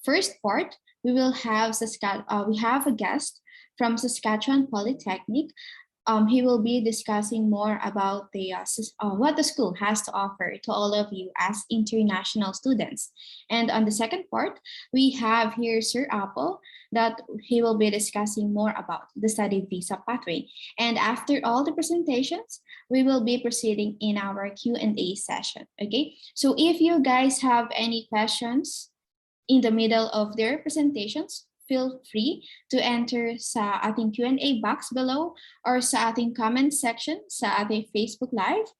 first part, we will have we have a guest from Saskatchewan Polytechnic. He will be discussing more about what the school has to offer to all of you as international students. And on the second part, we have here Sir Apple that he will be discussing more about the study visa pathway. And after all the presentations, we will be proceeding in our Q&A session. Okay, so if you guys have any questions in the middle of their presentations, feel free to enter sa ating Q&A box below or sa ating comment section sa ating Facebook Live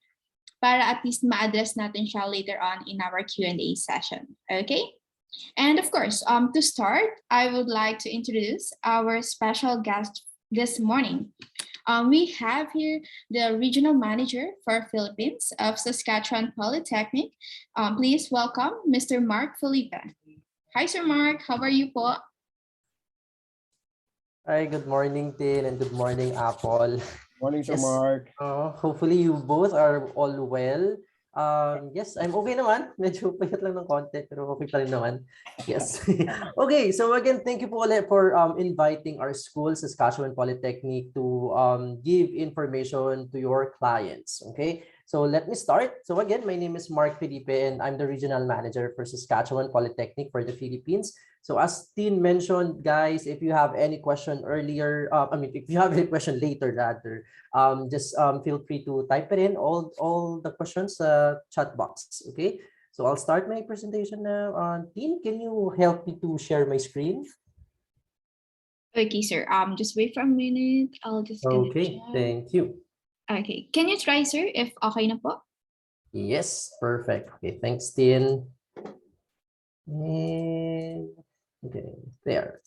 para at least ma-address natin siya later on in our Q&A session. Okay? And of course, to start, I would like to introduce our special guest this morning. We have here the Regional Manager for Philippines of Saskatchewan Polytechnic. Please welcome Mr. Mark Felipe. Hi, Sir Mark. How are you po? Hi, good morning, Tin, and good morning, Apple. Morning, Sir Mark. Hopefully you both are all well. Yes, I'm okay naman. Medyo payat lang ng konti, pero okay pa rin naman. Yes. Okay, so again, thank you po ulit for inviting our school, Saskatchewan Polytechnic, to give information to your clients. Okay, so let me start. So again, my name is Mark Felipe, and I'm the Regional Manager for Saskatchewan Polytechnic for the Philippines. So as Tin mentioned, guys, if you have any question earlier, if you have any question later, rather, just feel free to type it in, all the questions chat box. Okay, so I'll start my presentation now. Tin, can you help me to share my screen? Okay, sir. Just wait for a minute. I'll just Okay, thank you. Okay, can you try, sir, if okay na po? Yes, perfect. Okay, thanks, Tin. And okay, there.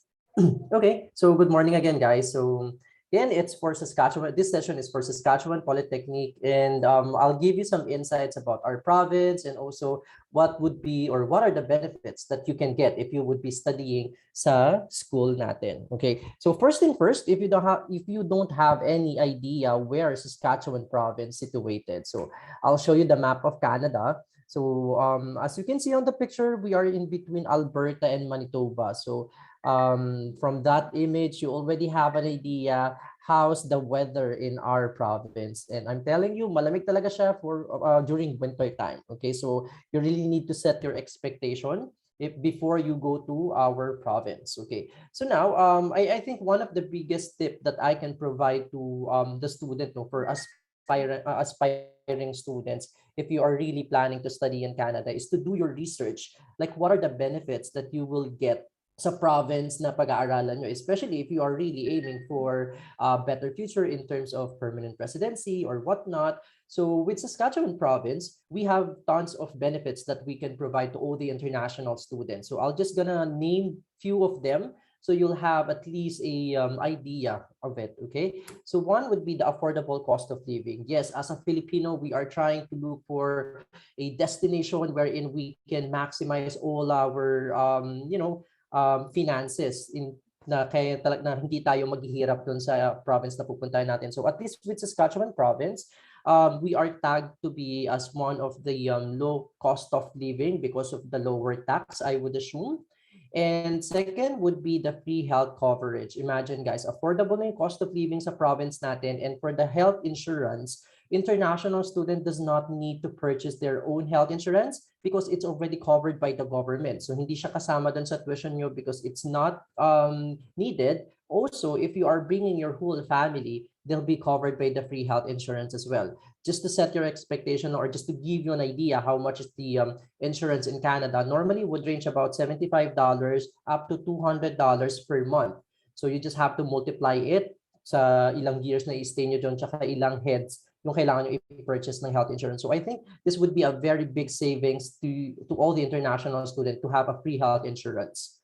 Okay, so good morning again, guys. So again, it's for Saskatchewan. This session is for Saskatchewan Polytechnic, and I'll give you some insights about our province and also what would be or what are the benefits that you can get if you would be studying sa school natin. Okay, so first thing first, if you don't have any idea where Saskatchewan province situated, so I'll show you the map of Canada. So as you can see on the picture, we are in between Alberta and Manitoba. So from that image, you already have an idea how's the weather in our province. And I'm telling you, malamig talaga siya for during winter time. Okay, so you really need to set your expectation before you go to our province. Okay, so now I think one of the biggest tip that I can provide to the student for aspiring students, if you are really planning to study in Canada, is to do your research. Like, what are the benefits that you will get sa province na pag-aaralan nyo, especially if you are really aiming for a better future in terms of permanent residency or whatnot. So with Saskatchewan province, we have tons of benefits that we can provide to all the international students. So I'll just gonna name few of them, so you'll have at least a idea of it. Okay, so one would be the affordable cost of living. Yes, as a Filipino, we are trying to look for a destination wherein we can maximize all our finances na kaya na hindi tayo maghihirap dun sa province na pupuntahan natin. So at least with Saskatchewan province, we are tagged to be as one of the low cost of living because of the lower tax, I would assume. And second would be the free health coverage. Imagine, guys, affordable na yung cost of living sa province natin. And for the health insurance, international student does not need to purchase their own health insurance because it's already covered by the government. So hindi siya kasama dun sa tuition nyo because it's not needed. Also, if you are bringing your whole family, they'll be covered by the free health insurance as well. Just to set your expectation or just to give you an idea how much is the insurance in Canada, normally would range about $75 up to $200 per month. So you just have to multiply it sa ilang years na i-stay nyo dyan, tsaka ilang heads yung kailangan nyo i-purchase ng health insurance. So I think this would be a very big savings to all the international students to have a free health insurance.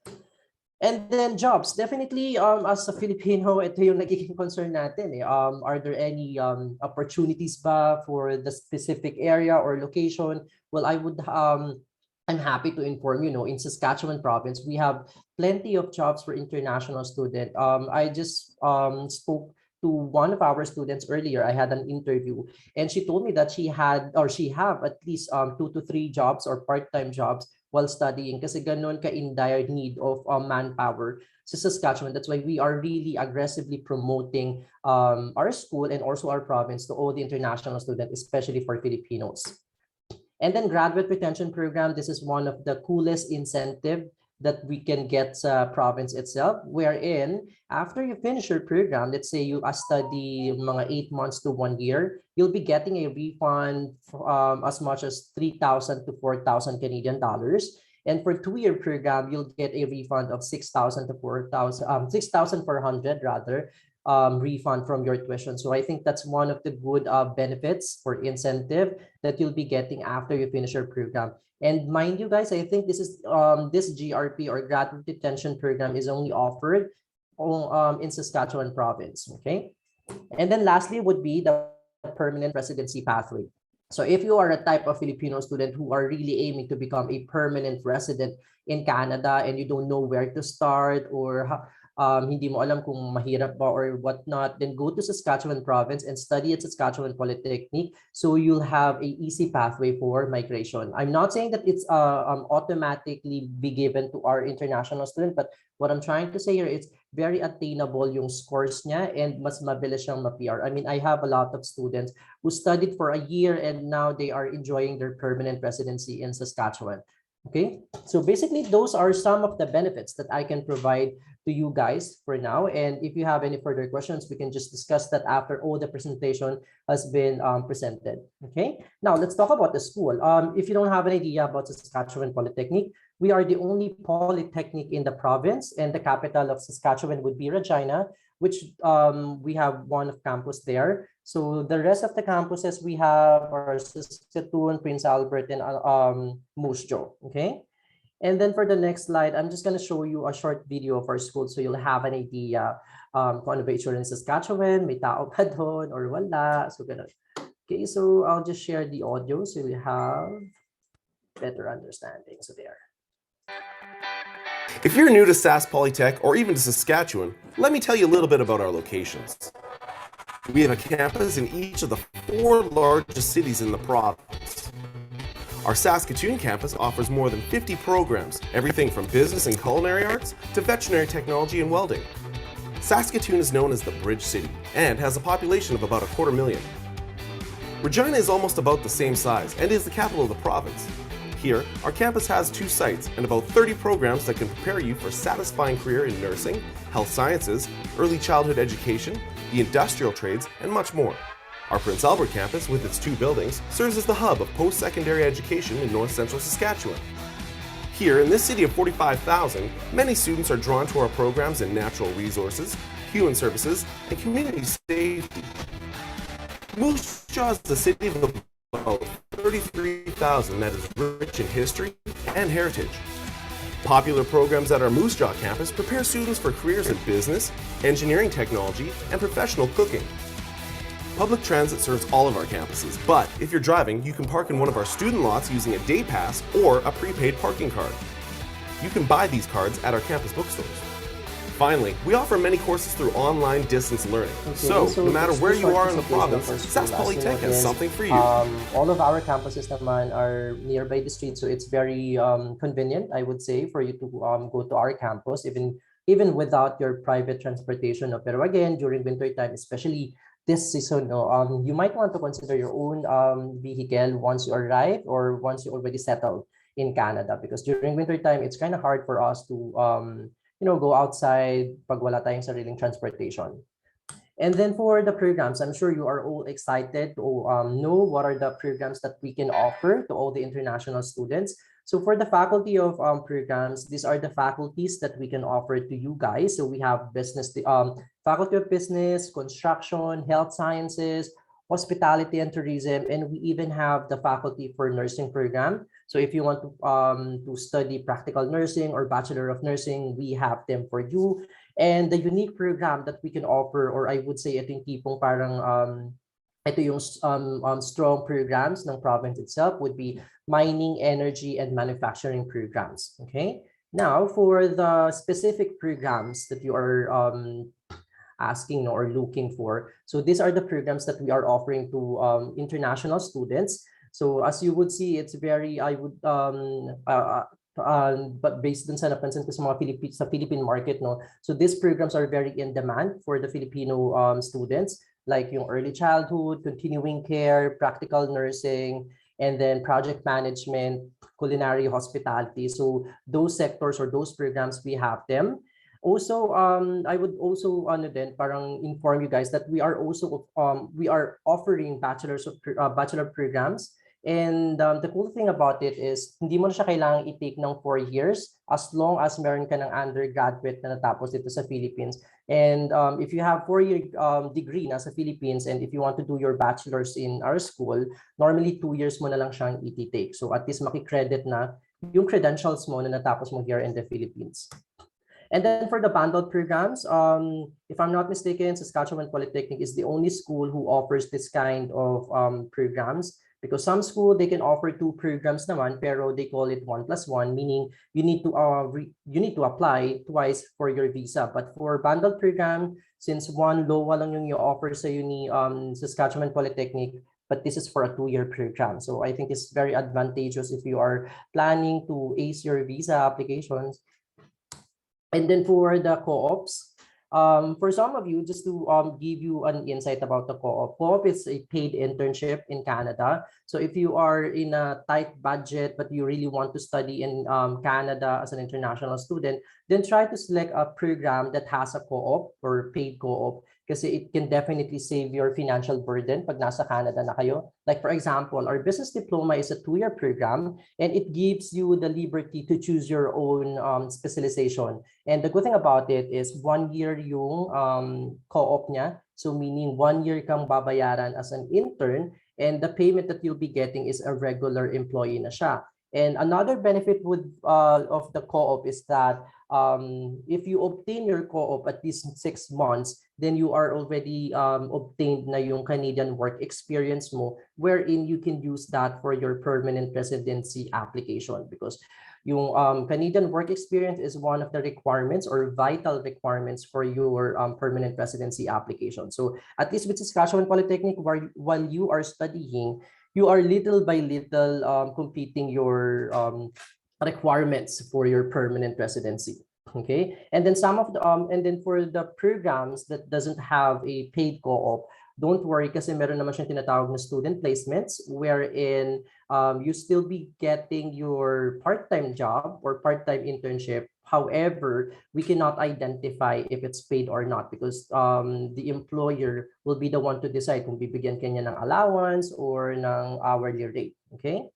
And then jobs, definitely as a Filipino, ito yung nagiging concern natin. Are there any opportunities ba for the specific area or location? Well, I'm happy to inform you, in Saskatchewan province, we have plenty of jobs for international students. I just spoke to one of our students earlier. I had an interview and she told me that she have at least 2 to 3 jobs or part-time jobs while studying kasi ganun ka in dire need of manpower sa Saskatchewan. That's why we are really aggressively promoting our school and also our province to all the international students, especially for Filipinos. And then graduate retention program, this is one of the coolest incentive that we can get sa province itself, wherein after you finish your program, let's say you study mga 8 months to 1 year, you'll be getting a refund as much as 3,000 to 4,000 Canadian dollars. And for 2-year program, you'll get a refund of 6,000 to 4,000, 6,400 rather, refund from your tuition. So I think that's one of the good benefits or incentive that you'll be getting after you finish your program. And mind you guys, I think this is this GRP or graduate retention program is only offered in Saskatchewan province. Okay. And then lastly would be the permanent residency pathway. So if you are a type of Filipino student who are really aiming to become a permanent resident in Canada and you don't know where to start or hindi mo alam kung mahirap ba or whatnot, then go to Saskatchewan province and study at Saskatchewan Polytechnic so you'll have a easy pathway for migration. I'm not saying that it's automatically be given to our international student, but what I'm trying to say here is very attainable yung scores niya and mas mabilis siyang ma-PR. I mean, I have a lot of students who studied for a year and now they are enjoying their permanent residency in Saskatchewan. Okay, so basically those are some of the benefits that I can provide to you guys for now. And if you have any further questions, we can just discuss that after all the presentation has been presented. Okay, now let's talk about the school. If you don't have an idea about Saskatchewan Polytechnic, we are the only polytechnic in the province, and the capital of Saskatchewan would be Regina, which we have one of campus there. So the rest of the campuses we have are Saskatoon, Prince Albert, and Moose Jaw. Okay. And then for the next slide, I'm just going to show you a short video of our school so you'll have an idea kung ano ba itsura in Saskatchewan, may tao ba doon or wala. So ganun. Okay, so I'll just share the audio so you have better understanding. So there. If you're new to Sask Polytech or even to Saskatchewan, let me tell you a little bit about our locations. We have a campus in each of the 4 largest cities in the province. Our Saskatoon campus offers more than 50 programs, everything from business and culinary arts to veterinary technology and welding. Saskatoon is known as the Bridge City and has a population of about 250,000. Regina is almost about the same size and is the capital of the province. Here, our campus has 2 sites and about 30 programs that can prepare you for a satisfying career in nursing, health sciences, early childhood education, the industrial trades, and much more. Our Prince Albert campus, with its 2 buildings, serves as the hub of post-secondary education in north-central Saskatchewan. Here, in this city of 45,000, many students are drawn to our programs in natural resources, human services, and community safety. Moose Jaw is a city of about 33,000 that is rich in history and heritage. Popular programs at our Moose Jaw campus prepare students for careers in business, engineering technology, and professional cooking. Public transit serves all of our campuses, but if you're driving, you can park in one of our student lots using a day pass or a prepaid parking card. You can buy these cards at our campus bookstores. Finally, we offer many courses through online distance learning. Okay, so no matter where you are in the province, Sask Polytech has something for you. All of our campuses naman are nearby the street, so it's very convenient, I would say, for you to go to our campus, even without your private transportation. No? Pero again, during winter time, especially this season, no, you might want to consider your own vehicle once you arrive or once you already settled in Canada, because during winter time, it's kind of hard for us to go outside pag wala tayong sariling transportation. And then for the programs, I'm sure you are all excited to know what are the programs that we can offer to all the international students. So for the faculty of programs, these are the faculties that we can offer to you guys. So we have business, faculty of business, construction, health sciences, hospitality and tourism, and we even have the faculty for nursing program. So if you want to study practical nursing or Bachelor of Nursing, we have them for you. And the unique program that we can offer, or I would say ito yung tipong parang ito yung strong programs ng province itself, would be mining, energy, and manufacturing programs. Okay. Now for the specific programs that you are asking or looking for. So these are the programs that we are offering to international students. So as you would see, it's very, but based dun sa napansin ko sa mga Philippine market, no? So these programs are very in demand for the Filipino students, like yung early childhood, continuing care, practical nursing, and then project management, culinary, hospitality. So those sectors or those programs, we have them. Also, I would also parang inform you guys that we are also we are offering bachelor programs. And the cool thing about it is hindi mo na siya kailangang i-take ng 4 years as long as meron ka ng undergraduate na natapos dito sa Philippines. And if you have 4-year degree na sa Philippines and if you want to do your bachelor's in our school, normally 2 years mo na lang siyang i-take. So at least maki-credit na yung credentials mo na natapos mo here in the Philippines. And then for the bundled programs, if I'm not mistaken, Saskatchewan Polytechnic is the only school who offers this kind of programs. Because some school, they can offer 2 programs naman, pero they call it 1+1, meaning you need to apply twice for your visa. But for bundled program, since one LOA lang yung offer sa uni Saskatchewan Polytechnic, but this is for a 2-year program. So I think it's very advantageous if you are planning to ace your visa applications. And then for the co-ops, for some of you, just to give you an insight about the co-op is a paid internship in Canada. So if you are in a tight budget, but you really want to study in Canada as an international student, then try to select a program that has a co-op or paid co-op, kasi it can definitely save your financial burden pag nasa Canada na kayo. Like for example, our business diploma is a 2-year program and it gives you the liberty to choose your own specialization. And the good thing about it is 1 year yung co-op niya. So meaning 1 year kang babayaran as an intern and the payment that you'll be getting is a regular employee na siya. And another benefit of the co-op is that if you obtain your co-op at least 6 months, then you are already obtained na yung Canadian work experience mo, wherein you can use that for your permanent residency application, because yung Canadian work experience is one of the requirements or vital requirements for your permanent residency application. So at least with Saskatchewan Polytechnic, while you are studying, you are little by little completing your requirements for your permanent residency. Okay, and then and then for the programs that doesn't have a paid co-op, don't worry kasi meron naman siyang tinatawag na student placements, wherein you still be getting your part-time job or part-time internship. However, we cannot identify if it's paid or not because the employer will be the one to decide kung bibigyan kanya ng allowance or ng hourly rate. Okay.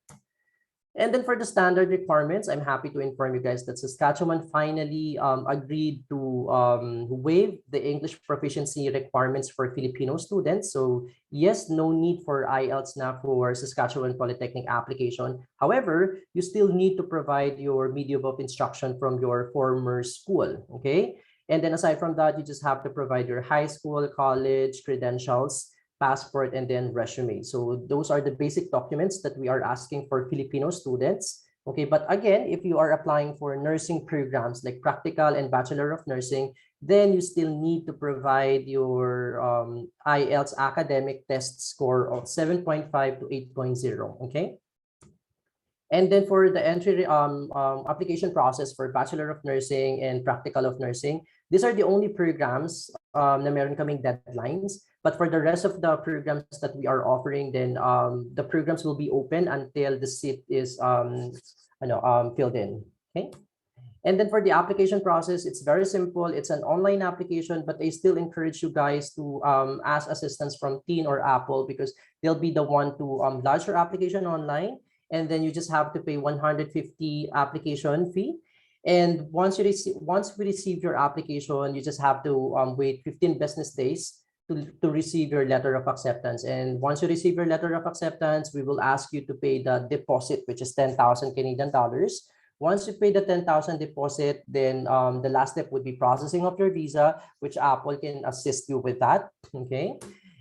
And then for the standard requirements, I'm happy to inform you guys that Saskatchewan finally agreed to waive the English proficiency requirements for Filipino students. So yes, no need for IELTS na for Saskatchewan Polytechnic application. However, you still need to provide your medium of instruction from your former school, okay? And then aside from that, you just have to provide your high school, college, credentials, passport, and then resume. So those are the basic documents that we are asking for Filipino students. Okay, but again, if you are applying for nursing programs like practical and Bachelor of Nursing, then you still need to provide your IELTS academic test score of 7.5 to 8.0. Okay. And then for the entry application process for Bachelor of Nursing and Practical of Nursing, these are the only programs na meron kaming deadlines. But for the rest of the programs that we are offering, then the programs will be open until the seat is filled in. Okay. And then for the application process, it's very simple. It's an online application, but I still encourage you guys to ask assistance from Teen or Apple because they'll be the one to lodge your application online. And then you just have to pay 150 application fee. And once we receive your application, you just have to wait 15 business days to receive your letter of acceptance. And once you receive your letter of acceptance, we will ask you to pay the deposit, which is 10,000 Canadian dollars. Once you pay the 10,000 deposit, then the last step would be processing of your visa, which Apple can assist you with that. Okay.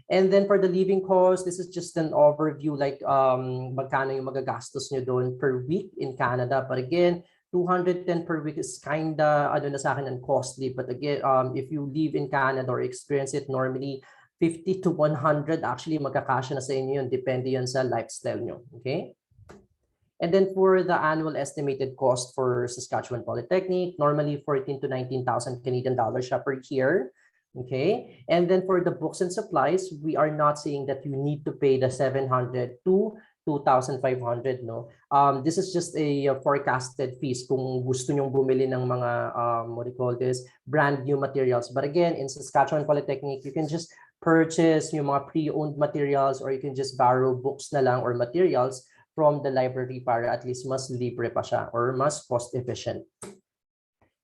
And then for the living cost, this is just an overview, like magkano yung magagastos nyo doon per week in Canada. But again, 210 per week is kinda na sa akin and costly. But again, if you live in Canada or experience it normally, 50 to 100 actually magkakasya na sa inyo yun. Depende yun sa lifestyle nyo. Okay? And then for the annual estimated cost for Saskatchewan Polytechnic, normally 14 to 19,000 Canadian dollars per year. Okay, and then for the books and supplies, we are not saying that you need to pay the 700 to 2,500, no. This is just a forecasted fees kung gusto nyong bumili ng mga what do you call this, brand new materials. But again, in Saskatchewan Polytechnic, you can just purchase yung mga pre-owned materials, or you can just borrow books na lang or materials from the library para at least mas libre pa siya or mas cost efficient.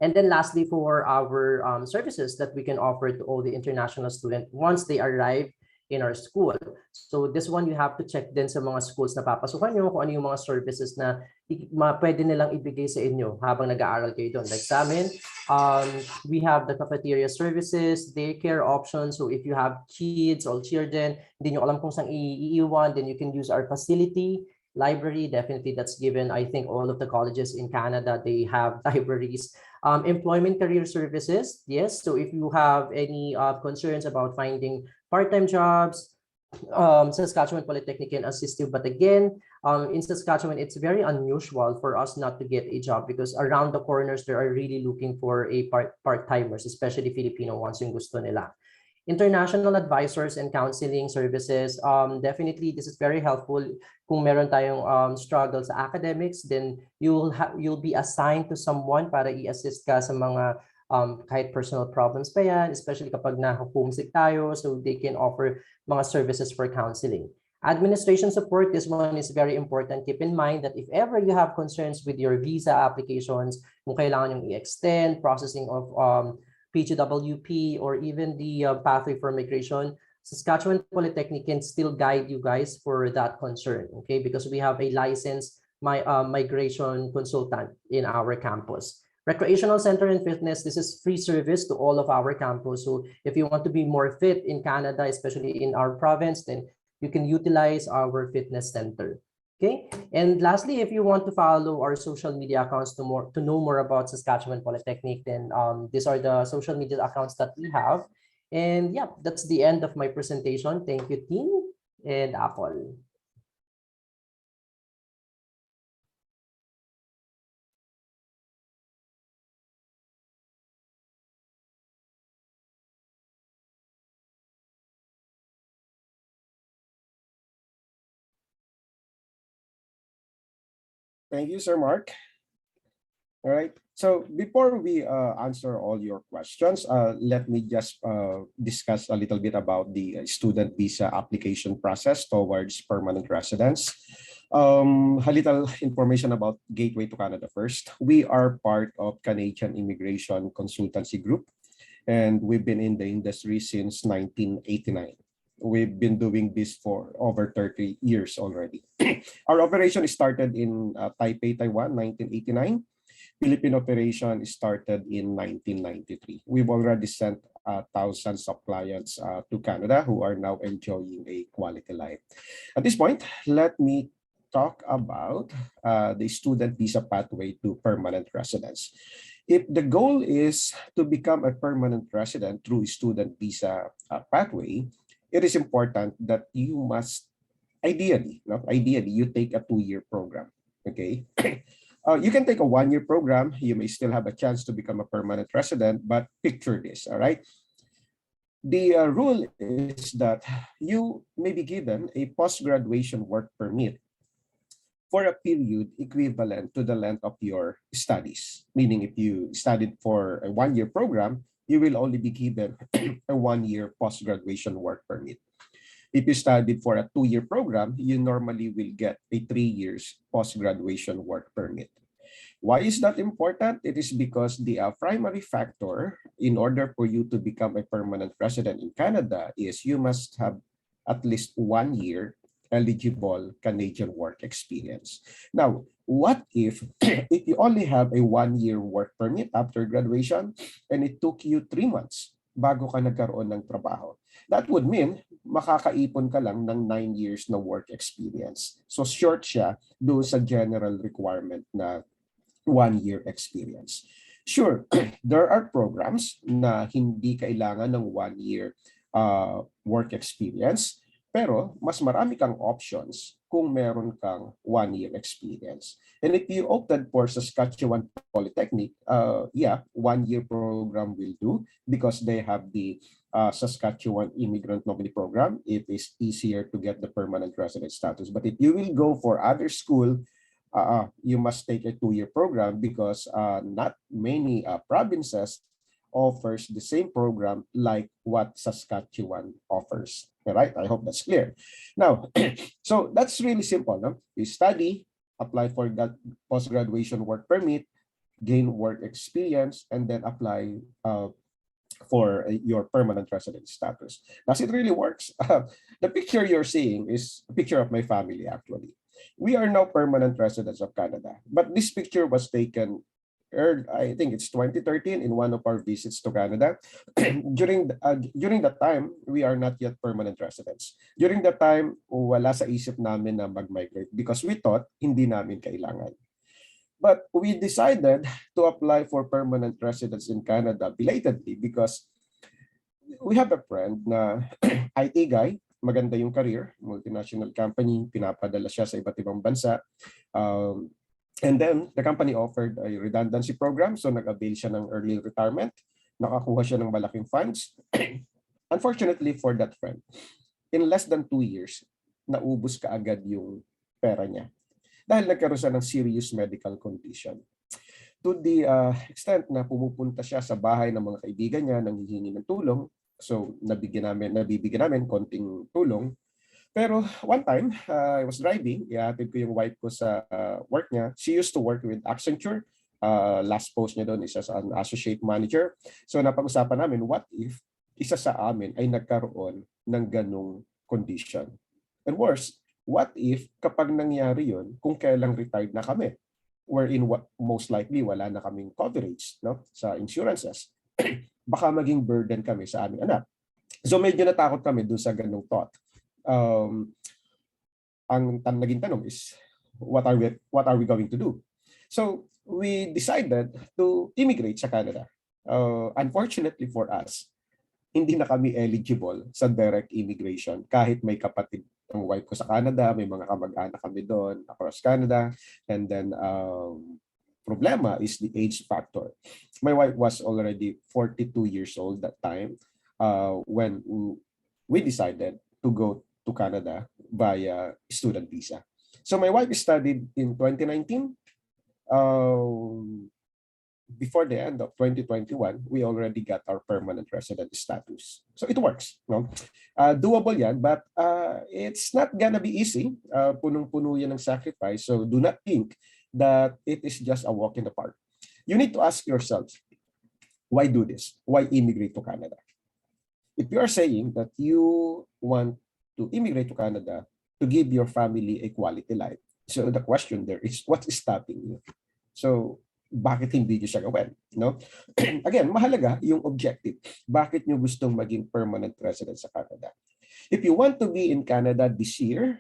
And then lastly, for our services that we can offer to all the international students once they arrive in our school. So this one, you have to check din sa mga schools na papasukan nyo kung ano yung mga services na pwede nilang ibigay sa inyo habang nag-aaral kayo doon. Like sa amin, we have the cafeteria services, daycare options. So if you have kids or children, hindi nyo alam kung saan iiwan, then you can use our facility. Library, definitely that's given. I think all of the colleges in Canada, they have libraries. Employment career services, yes. So if you have any concerns about finding part-time jobs, Saskatchewan Polytechnic can assist you. But again, in Saskatchewan, it's very unusual for us not to get a job because around the corners, they are really looking for a part-timers, especially Filipino ones yung gusto nila. International advisors and counseling services, definitely this is very helpful. Kung meron tayong struggles sa academics, then you'll be assigned to someone para i-assist ka sa mga kahit personal problems pa yan, especially kapag na-homesick tayo, so they can offer mga services for counseling. Administration support, this one is very important. Keep in mind that if ever you have concerns with your visa applications, kung kailangan yung i-extend, processing of PGWP, or even the pathway for migration, Saskatchewan Polytechnic can still guide you guys for that concern, okay? Because we have a licensed migration consultant in our campus. Recreational center and fitness, this is free service to all of our campus. So if you want to be more fit in Canada, especially in our province, then you can utilize our fitness center. Okay, and lastly, if you want to follow our social media accounts to know more about Saskatchewan Polytechnic, then these are the social media accounts that we have. And yeah, that's the end of my presentation. Thank you, team and Apple. Thank you, Sir Mark. All right. So before we answer all your questions, let me just discuss a little bit about the student visa application process towards permanent residence. A little information about Gateway to Canada first. We are part of Canadian Immigration Consultancy Group, and we've been in the industry since 1989. We've been doing this for over 30 years already. Our operation started in Taipei, Taiwan, 1989. Philippine operation started in 1993. We've already sent thousands of clients to Canada who are now enjoying a quality life. At this point, let me talk about the student visa pathway to permanent residence. If the goal is to become a permanent resident through student visa pathway, it is important that you must ideally you take a 2-year program. Okay. You can take a 1-year program. You may still have a chance to become a permanent resident, but picture this, all right? The rule is that you may be given a post-graduation work permit for a period equivalent to the length of your studies. Meaning if you studied for a 1-year program, you will only be given a 1-year post-graduation work permit. If you studied for a 2-year program, you normally will get a 3 years post-graduation work permit. Why is that important? It is because the primary factor in order for you to become a permanent resident in Canada is you must have at least 1 year eligible Canadian work experience. Now, what if you only have a 1-year work permit after graduation and it took you 3 months bago ka nagkaroon ng trabaho? That would mean makakaipon ka lang ng 9 years na work experience. So short siya doon sa general requirement na 1-year experience. Sure, there are programs na hindi kailangan ng 1-year work experience, pero mas marami kang options kung meron kang 1-year experience. And if you opted for Saskatchewan Polytechnic, yeah, 1-year program will do because they have the Saskatchewan Immigrant Nominee Program. It is easier to get the permanent resident status. But if you will go for other school, you must take a 2-year program because not many provinces offers the same program like what Saskatchewan offers. All right, I hope that's clear. Now, so that's really simple. No? You study, apply for that post-graduation work permit, gain work experience, and then apply for your permanent resident status. Does it really works? The picture you're seeing is a picture of my family, actually. We are now permanent residents of Canada, but this picture was taken I think it's 2013 in one of our visits to Canada. during that time, we are not yet permanent residents. During that time, wala sa isip namin na mag-migrate because we thought hindi namin kailangan. But we decided to apply for permanent residence in Canada belatedly because we have a friend na IT guy, maganda yung career, multinational company, pinapadala siya sa iba't ibang bansa. And then the company offered a redundancy program, so nag-avail siya ng early retirement, nakakuha siya ng malaking funds. Unfortunately for that friend, in less than 2 years, naubos kaagad yung pera niya dahil nagkaroon siya ng serious medical condition. To the extent na pumupunta siya sa bahay ng mga kaibigan niya, nanghihingi ng tulong. So nabibigyan namin konting tulong. Pero one time, I was driving, ihatid ko yung wife ko sa work niya. She used to work with Accenture. Last post niya doon is as an associate manager. So napag-usapan namin, what if isa sa amin ay nagkaroon ng ganong condition? And worse, what if kapag nangyari yun, kung kailang retired na kami, wherein most likely wala na kaming coverage, no, sa insurances, baka maging burden kami sa aming anak. So medyo natakot kami doon sa ganong thought. Ang naging tanong is, what are we going to do? So we decided to immigrate sa Canada. Unfortunately for us, hindi na kami eligible sa direct immigration kahit may kapatid ng wife ko sa Canada, may mga kamag-anak kami doon across Canada, and then problema is the age factor. My wife was already 42 years old that time when we decided to go to Canada via student visa. So my wife studied in 2019. Before the end of 2021, we already got our permanent resident status. So it works. No? Doable yan, but it's not gonna be easy. Punong-puno yan ng sacrifice. So do not think that it is just a walk in the park. You need to ask yourself, why do this? Why immigrate to Canada? If you are saying that you want to immigrate to Canada to give your family a quality life, so the question there is, what is stopping you? So bakit hindi nyo siya gawin? No? Again, mahalaga yung objective. Bakit nyo gustong maging permanent resident sa Canada? If you want to be in Canada this year,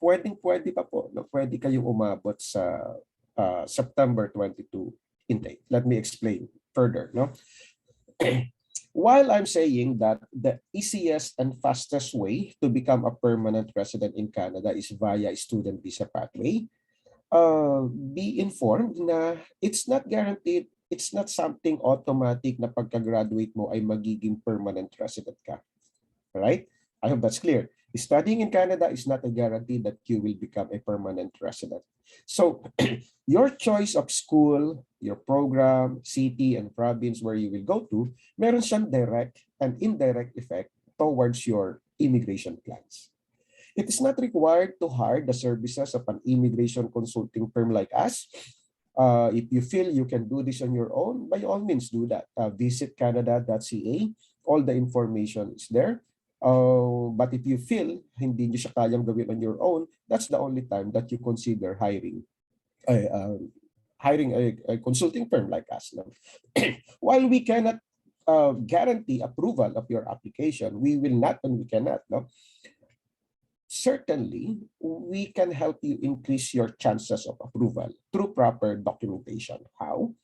pwede pa po. No? Pwede kayong umabot sa September 22 intake. Let me explain further. No? While I'm saying that the easiest and fastest way to become a permanent resident in Canada is via student visa pathway, be informed na it's not guaranteed, it's not something automatic na pagka-graduate mo ay magiging permanent resident ka. Right? I hope that's clear. Studying in Canada is not a guarantee that you will become a permanent resident. So your choice of school, your program, city, and province where you will go to, meron siyang direct and indirect effect towards your immigration plans. It is not required to hire the services of an immigration consulting firm like us. If you feel you can do this on your own, by all means do that. Visit canada.ca. All the information is there. But if you feel hindi nyo siya kayang gawin on your own, that's the only time that you consider hiring a consulting firm like us. No? While we cannot guarantee approval of your application, we will not and we cannot. No? Certainly, we can help you increase your chances of approval through proper documentation. How?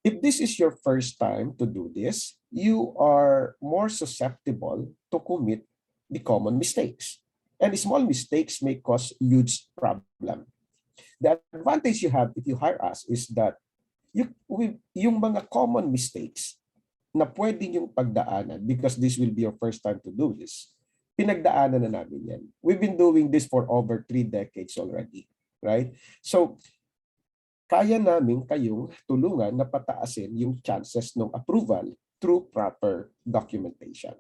If this is your first time to do this, you are more susceptible to commit the common mistakes. And small mistakes may cause huge problem. The advantage you have if you hire us is that yung mga common mistakes na pwede yung pagdaanan, because this will be your first time to do this, pinagdaanan na namin yan. We've been doing this for over 3 decades already, right? So, kaya namin kayong tulungan na pataasin yung chances ng approval through proper documentation.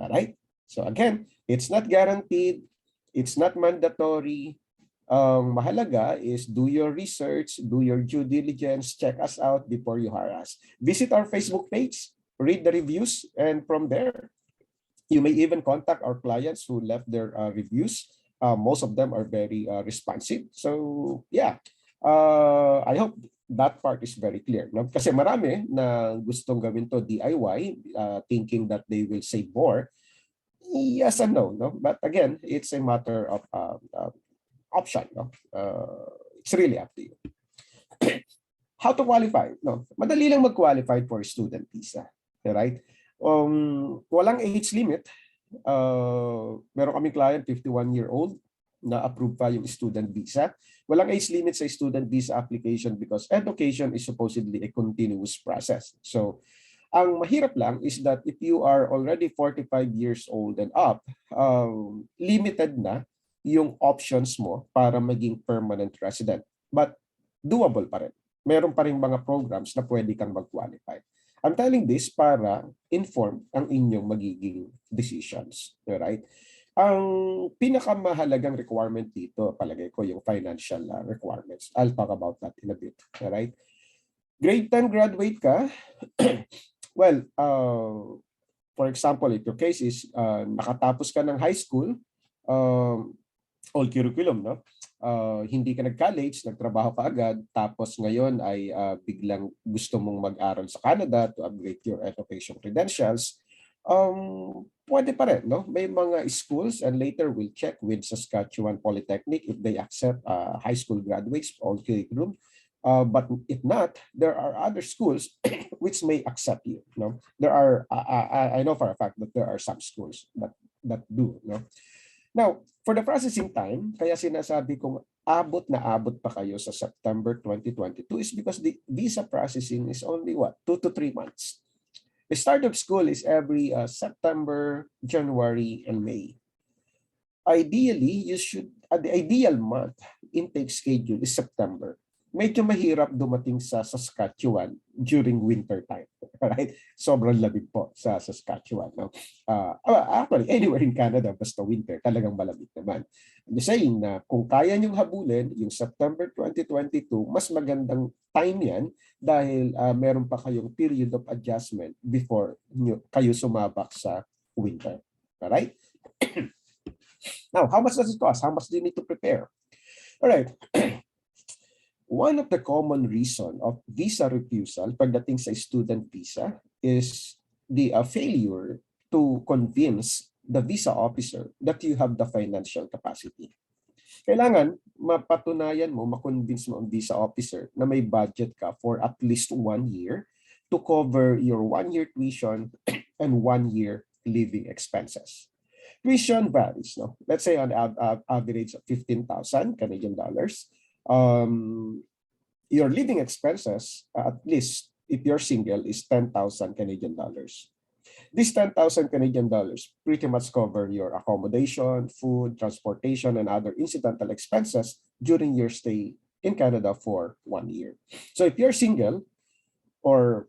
All right? So again, it's not guaranteed, it's not mandatory. Ang mahalaga is do your research, do your due diligence, check us out before you hire us. Visit our Facebook page, read the reviews, and from there, you may even contact our clients who left their reviews. Most of them are very responsive. So yeah, I hope that part is very clear. No? Kasi marami na gustong gawin to DIY, thinking that they will save more. Yes and no, no? But again, it's a matter of option. No? It's really up to you. How to qualify? No, madali lang mag-qualify for student visa. Right? Walang age limit. Meron kaming client, 51-year-old, na approve pa yung student visa. Walang age limit sa student visa application because education is supposedly a continuous process. So, ang mahirap lang is that if you are already 45 years old and up, limited na yung options mo para maging permanent resident. But doable pa rin. Meron pa rin mga programs na pwede kang mag-qualify. I'm telling this para inform ang inyong magiging decisions. Right? Ang pinakamahalagang requirement dito, palagay ko, yung financial requirements. I'll talk about that in a bit. Right? Grade 10 graduate ka. Well, for example, if your case is nakatapos ka ng high school, all curriculum, no? Hindi ka nag-college, nagtrabaho ka agad, tapos ngayon ay biglang gusto mong mag-aral sa Canada to upgrade your education credentials, pwede pa rin, no? May mga schools, and later we'll check with Saskatchewan Polytechnic if they accept high school graduates, all curriculum. But if not, there are other schools which may accept you. No, there are. I know for a fact that there are some schools that do. No, now for the processing time, kaya sinasabi kong abot pa kayo sa September 2022 is because the visa processing is only 2 to 3 months. The start of school is every September, January, and May. Ideally, the ideal month intake schedule is September. Medyo mahirap dumating sa Saskatchewan during winter time. Right? Sobrang lamig po sa Saskatchewan. No? Actually, anywhere in Canada, basta winter, talagang malamig naman. I'm saying na kung kaya niyong habulin yung September 2022, mas magandang time yan dahil meron pa kayong period of adjustment before kayo sumabak sa winter. Alright? Now, how much does it cost? How much do you need to prepare? Alright. One of the common reason of visa refusal pagdating sa student visa is the failure to convince the visa officer that you have the financial capacity. Kailangan mapatunayan mo, makonvince mo ang visa officer na may budget ka for at least 1 year to cover your 1-year tuition and 1-year living expenses. Tuition varies, no? Let's say on average of 15,000 Canadian dollars. Your living expenses, at least if you're single, is 10,000 Canadian dollars. These 10,000 Canadian dollars pretty much cover your accommodation, food, transportation, and other incidental expenses during your stay in Canada for 1 year. So if you're single or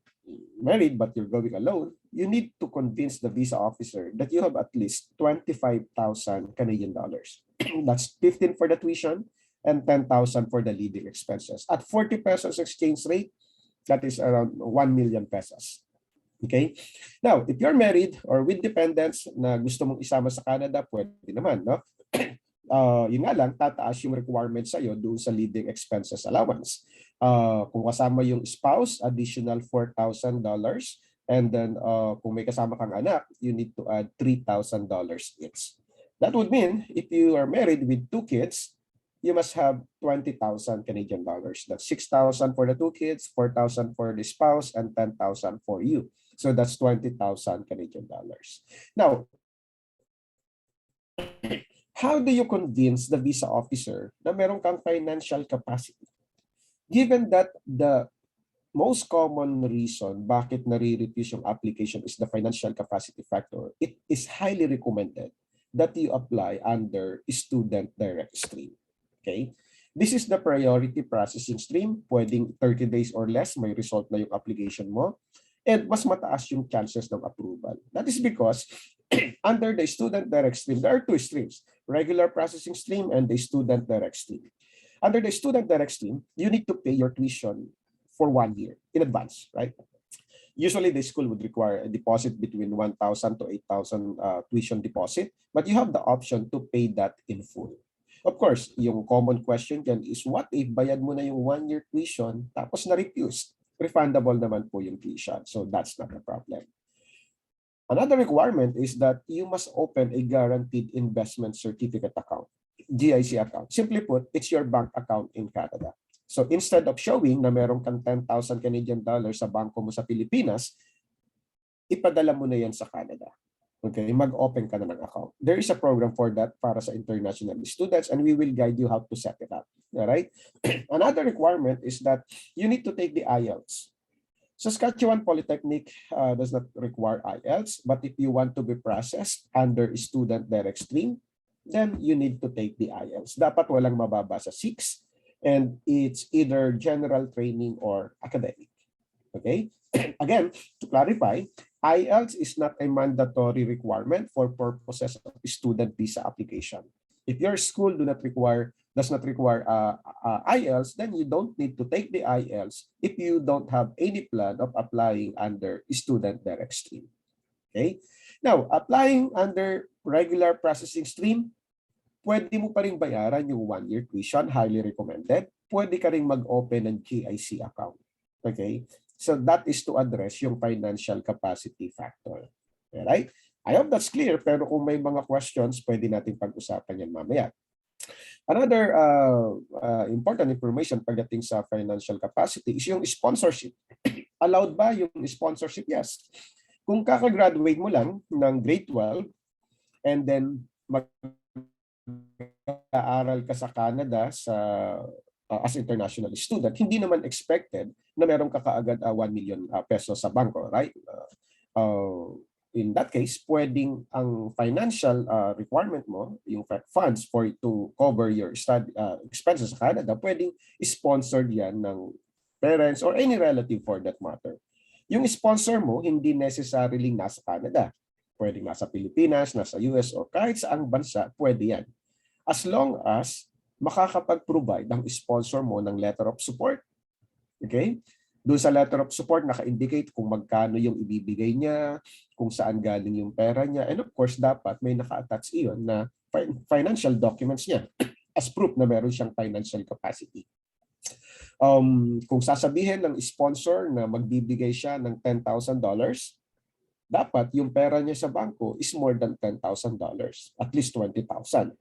married but you're going alone, you need to convince the visa officer that you have at least 25,000 Canadian dollars. That's 15 for the tuition and 10,000 for the living expenses. At 40 pesos exchange rate, that is around 1 million pesos. Okay? Now, if you're married or with dependents na gusto mong isama sa Canada, pwede naman, no? Yun nga lang, tataas yung requirement sa'yo doon sa living expenses allowance. Kung kasama yung spouse, additional $4,000. And then, kung may kasama kang anak, you need to add $3,000 each. That would mean, if you are married with 2 kids, you must have 20,000 Canadian dollars. That's 6,000 for the 2 kids, 4,000 for the spouse, and 10,000 for you. So that's 20,000 Canadian dollars. Now, How do you convince the visa officer na meron kang financial capacity? Given that the most common reason bakit nare-refuse yung application is the financial capacity factor, it is highly recommended that you apply under student direct stream. Okay? This is the priority processing stream. Pwedeng 30 days or less, may result na yung application mo. And mas mataas yung chances ng approval. That is because under the student direct stream, there are two streams, regular processing stream and the student direct stream. Under the student direct stream, you need to pay your tuition for 1 year in advance, right? Usually the school would require a deposit between 1,000 to 8,000 tuition deposit, but you have the option to pay that in full. Of course, yung common question dyan is what if bayad mo na yung 1 year tuition tapos na-refuse? Refundable naman po yung tuition. So that's not a problem. Another requirement is that you must open a guaranteed investment certificate account, GIC account. Simply put, it's your bank account in Canada. So instead of showing na meron kang 10,000 Canadian dollars sa bangko mo sa Pilipinas, ipadala mo na yan sa Canada. Okay, mag-open ka na ng account. There is a program for that para sa international students and we will guide you how to set it up. All right? Another requirement is that you need to take the IELTS. Saskatchewan Polytechnic does not require IELTS, but if you want to be processed under student direct stream, then you need to take the IELTS. Dapat walang mababa sa 6 and it's either general training or academic. Okay? Again, to clarify, IELTS is not a mandatory requirement for purposes of student visa application. If your school does not require IELTS, then you don't need to take the IELTS if you don't have any plan of applying under student direct stream. Okay? Now, applying under regular processing stream, pwede mo pa rin bayaran yung 1 year tuition, highly recommended. Pwede ka rin mag-open ng GIC account. Okay? So that is to address yung financial capacity factor. Alright? I hope that's clear, pero kung may mga questions, pwede natin pag-usapan yan mamaya. Another important information pagdating sa financial capacity is yung sponsorship. Allowed ba yung sponsorship? Yes. Kung kakagraduate mo lang ng grade 12 and then mag-aaral ka sa Canada as international student, hindi naman expected na meron ka kaagad 1 million pesos sa bangko, right? In that case, pwedeng ang financial requirement mo, yung funds to cover your study expenses sa Canada, pwedeng sponsored yan ng parents or any relative for that matter. Yung sponsor mo, hindi necessarily nasa Canada. Pwedeng nasa Pilipinas, nasa US, o kahit saang bansa, pwede yan. As long as makakapag-provide ang sponsor mo ng letter of support. Okay? Doon sa letter of support, naka-indicate kung magkano yung ibibigay niya, kung saan galing yung pera niya, and of course, dapat may naka-attach iyon na financial documents niya as proof na meron siyang financial capacity. Kung sasabihin ng sponsor na magbibigay siya ng $10,000, dapat yung pera niya sa bangko is more than $10,000, at least 20,000.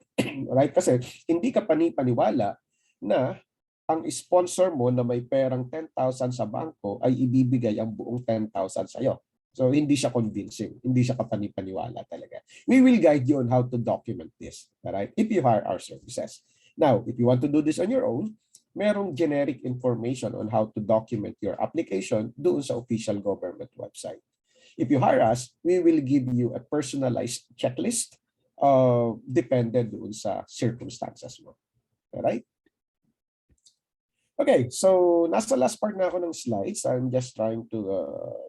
Right? Kasi hindi ka panipaniwala na ang sponsor mo na may perang 10,000 sa bangko ay ibibigay ang buong 10,000 sa iyo. So hindi siya convincing, hindi siya kapanipaniwala talaga. We will guide you on how to document this, right? If you hire our services. Now, if you want to do this on your own, merong generic information on how to document your application doon sa official government website. If you hire us, we will give you a personalized checklist dependent doon sa circumstances mo. Alright? Okay, so nasa last part na ako ng slides. I'm just trying to,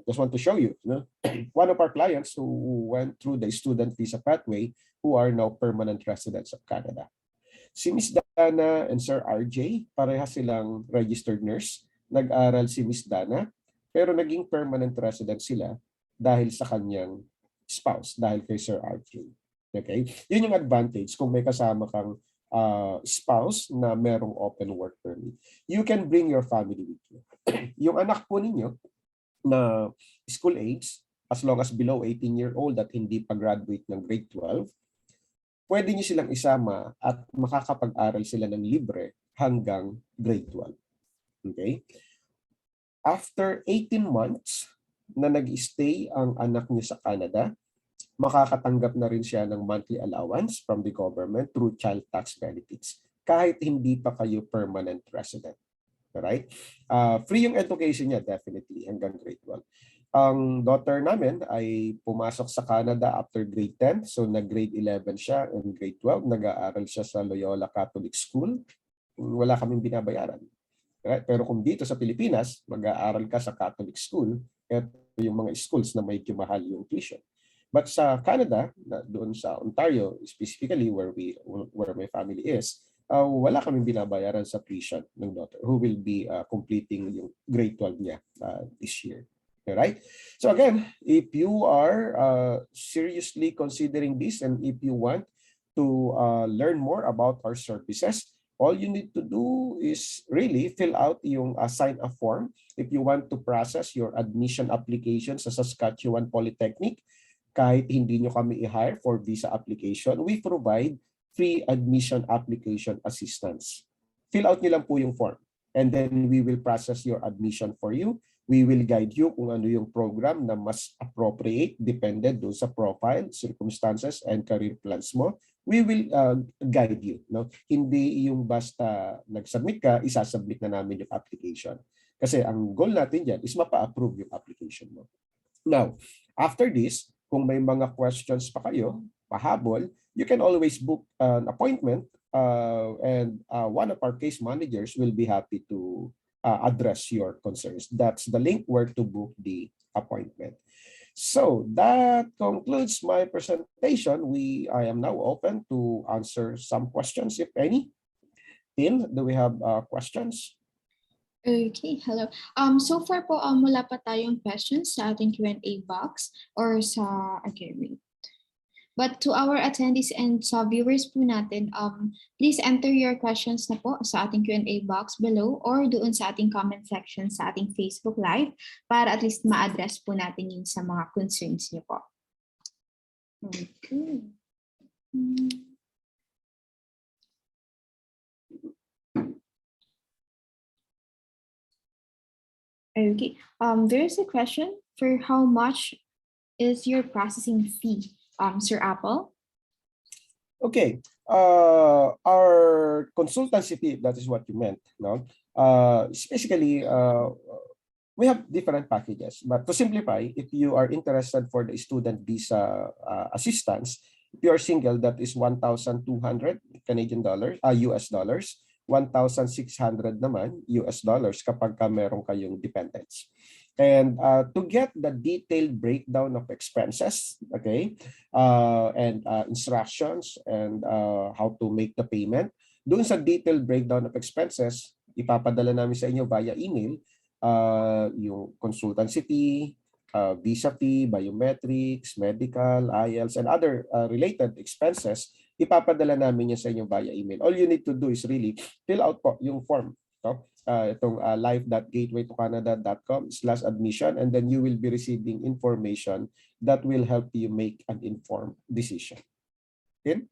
just want to show you, one of our clients who went through the student visa pathway who are now permanent residents of Canada. Si Miss Dana and Sir RJ, pareha silang registered nurse. Nag-aral si Miss Dana, pero naging permanent resident sila dahil sa kanyang spouse, dahil kay Sir RJ. Okay? Yun yung advantage kung may kasama kang spouse na merong open work permit. You can bring your family with you. Yung anak po ninyo na school age, as long as below 18-year-old at hindi pa-graduate ng grade 12, pwede nyo silang isama at makakapag-aral sila ng libre hanggang grade 12. Okay? After 18 months na nag-stay ang anak niyo sa Canada, makakatanggap na rin siya ng monthly allowance from the government through child tax benefits kahit hindi pa kayo permanent resident. Alright? Free yung education niya definitely hanggang grade 12. Ang daughter namin ay pumasok sa Canada after grade 10. So nag-grade 11 siya and grade 12. Nag-aaral siya sa Loyola Catholic School. Wala kaming binabayaran. Right? Pero kung dito sa Pilipinas, mag-aaral ka sa Catholic School, ito yung mga schools na may mahal yung tuition. But sa Canada, doon sa Ontario, specifically where my family is, wala kaming binabayaran sa tuition ng daughter who will be completing yung grade 12 niya this year. Right? So again, if you are seriously considering this and if you want to learn more about our services, all you need to do is really fill out yung sign-up form if you want to process your admission application sa Saskatchewan Polytechnic. Kahit hindi nyo kami i-hire for visa application, we provide free admission application assistance. Fill out nyo lang po yung form and then we will process your admission for you. We will guide you kung ano yung program na mas appropriate depended doon sa profile, circumstances, and career plans mo. We will guide you. No? Hindi yung basta nag-submit ka, isasubmit na namin yung application. Kasi ang goal natin dyan is mapa-approve yung application mo. Now, after this, kung may mga questions pa kayo, pahabol, you can always book an appointment and one of our case managers will be happy to address your concerns. That's the link where to book the appointment. So that concludes my presentation. I am now open to answer some questions, if any. Tin, do we have questions? Okay, hello. So far po, wala pa tayong questions sa ating Q&A box or sa, okay, wait. But to our attendees and sa viewers po natin, please enter your questions na po sa ating Q&A box below or doon sa ating comment section sa ating Facebook Live para at least ma-address po natin yun sa mga concerns niyo po. Okay. Okay. There's a question for how much is your processing fee, Sir Apple? Okay. Our consultancy fee, that is what you meant, no? Basically, we have different packages. But to simplify, if you are interested for the student visa assistance, if you are single, that is 1,200 Canadian dollars, US dollars. 1,600 naman US dollars kapag meron kayong dependents. And to get the detailed breakdown of expenses, okay, and instructions and how to make the payment, doon sa detailed breakdown of expenses, ipapadala namin sa inyo via email yung consultancy fee, visa fee, biometrics, medical, IELTS, and other related expenses. Ipapadala namin yan sa inyo via email. All you need to do is really fill out po yung form. No? Itong live.gatewaytocanada.com/admission, and then you will be receiving information that will help you make an informed decision. Okay?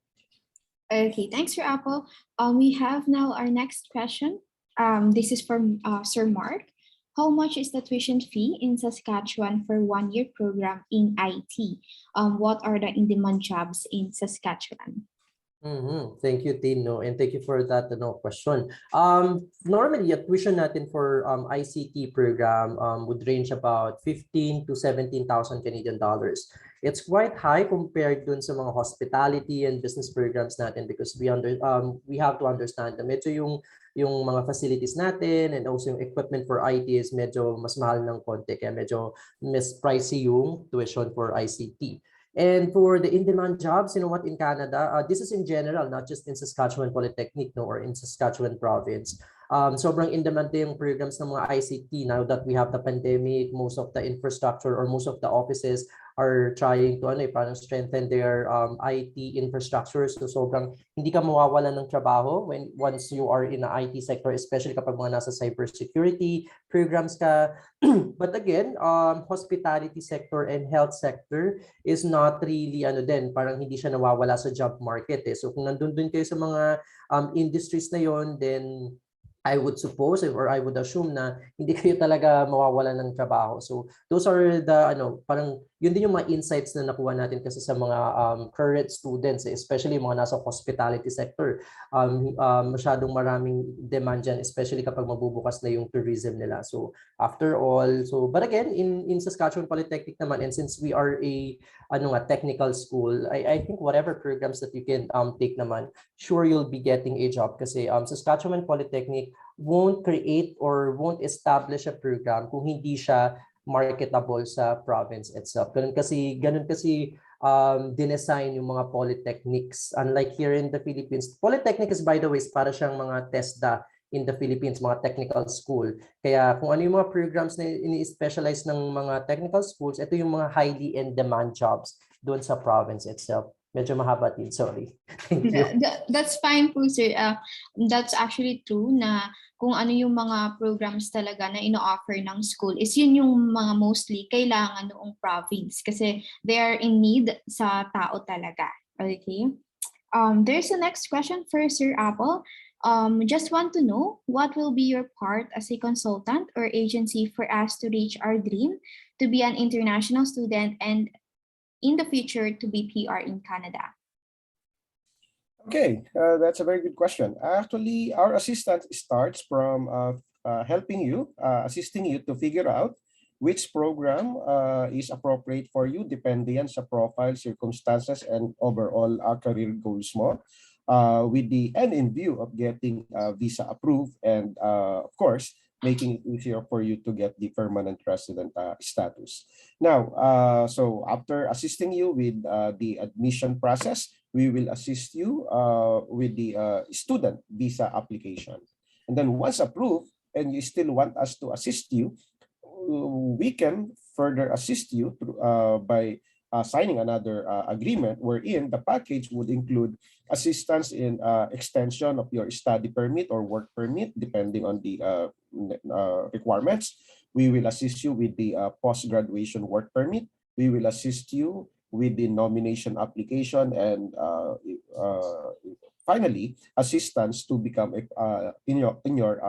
Okay, thanks, Sir Apple. We have now our next question. This is from Sir Mark. How much is the tuition fee in Saskatchewan for one-year program in IT? What are the in-demand jobs in Saskatchewan? Thank you, Tino, and thank you for that question. Normally, a tuition natin for ICT program would range about 15 to 17,000 Canadian dollars. It's quite high compared dun sa mga hospitality and business programs natin because we have to understand na medyo yung mga facilities natin and also yung equipment for IT is medyo mas mahal ng konti kaya medyo mas pricey yung tuition for ICT. And for the in-demand jobs, in Canada, this is in general, not just in Saskatchewan Polytechnic or in Saskatchewan province. Sobrang in-demand yung programs ng mga ICT now that we have the pandemic. Most of the infrastructure or most of the offices are trying to parang strengthen their IT infrastructure. So sobrang hindi ka mawawalan ng trabaho once you are in the IT sector, especially kapag mga nasa cybersecurity programs ka. But again, hospitality sector and health sector is not really parang hindi siya nawawala sa job market. So kung nandun kayo sa mga industries na yon, then I would suppose or I would assume na hindi kayo talaga mawawalan ng trabaho. So those are the parang yun din yung mga insights na nakuha natin kasi sa mga current students, especially mga nasa hospitality sector. Masyadong maraming demand dyan, especially kapag magbubukas na yung tourism nila. So after all, but again in Saskatchewan Polytechnic naman, and since we are a technical school, I think whatever programs that you can take naman, sure you'll be getting a job kasi Saskatchewan Polytechnic won't create or won't establish a program kung hindi siya marketable sa province itself. Ganun kasi dinesign yung mga polytechnics. Unlike here in the Philippines, polytechnic is, by the way, para siyang mga TESDA in the Philippines, mga technical school. Kaya kung ano yung mga programs na ini-specialize ng mga technical schools, ito yung mga highly in-demand jobs doon sa province itself. Medyo mahaba din, sorry. Thank you. That's fine po, sir. That's actually true na kung ano yung mga programs talaga na ino-offer ng school is yun yung mga mostly kailangan noong province kasi they are in need sa tao talaga. Okay? There's a next question for Sir Apple. Just want to know what will be your part as a consultant or agency for us to reach our dream to be an international student and in the future to be PR in Canada? Okay, that's a very good question. Actually, our assistance starts from assisting you to figure out which program is appropriate for you depending sa profile, circumstances, and overall career goals mo. With the end in view of getting visa approved and of course, making it easier for you to get the permanent resident status. Now, so after assisting you with the admission process, we will assist you with the student visa application. And then once approved, and you still want us to assist you, we can further assist you through, by signing another agreement wherein the package would include assistance in extension of your study permit or work permit, depending on the requirements. We will assist you with the post-graduation work permit. We will assist you with the nomination application and finally, assistance to become in your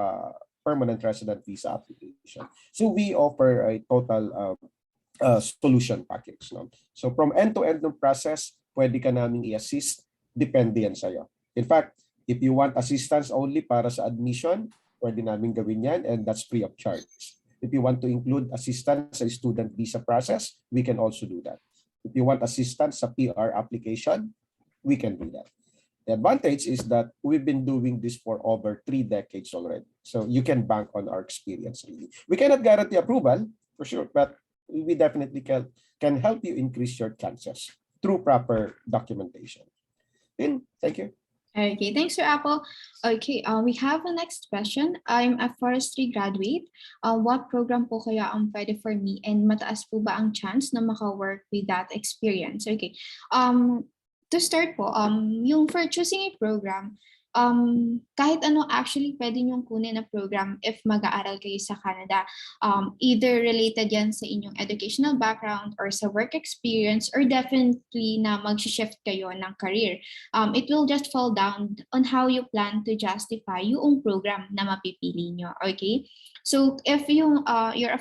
permanent resident visa application. So we offer a total solution package. No? So from end-to-end ng process, pwede ka namin i-assist, depende yan sa'yo. In fact, if you want assistance only para sa admission, pwede namin gawin yan and that's free of charge. If you want to include assistance sa student visa process, we can also do that. If you want assistance sa PR application, we can do that. The advantage is that we've been doing this for over 3 decades already. So you can bank on our experience. Really. We cannot guarantee approval, for sure, but we definitely can help you increase your chances through proper documentation. Thank you. Okay, thanks, Sir Apple. Okay, we have a next question. I'm a forestry graduate. What program po kaya ang pwede for me and mataas po ba ang chance na maka-work with that experience? Okay, to start po, yung for choosing a program, kahit ano actually pwede niyong kunin na program if mag-aaral kayo sa Canada. Either related yan sa inyong educational background or sa work experience or definitely na mag-shift kayo ng career. It will just fall down on how you plan to justify yung program na mapipili nyo. Okay? So if you're a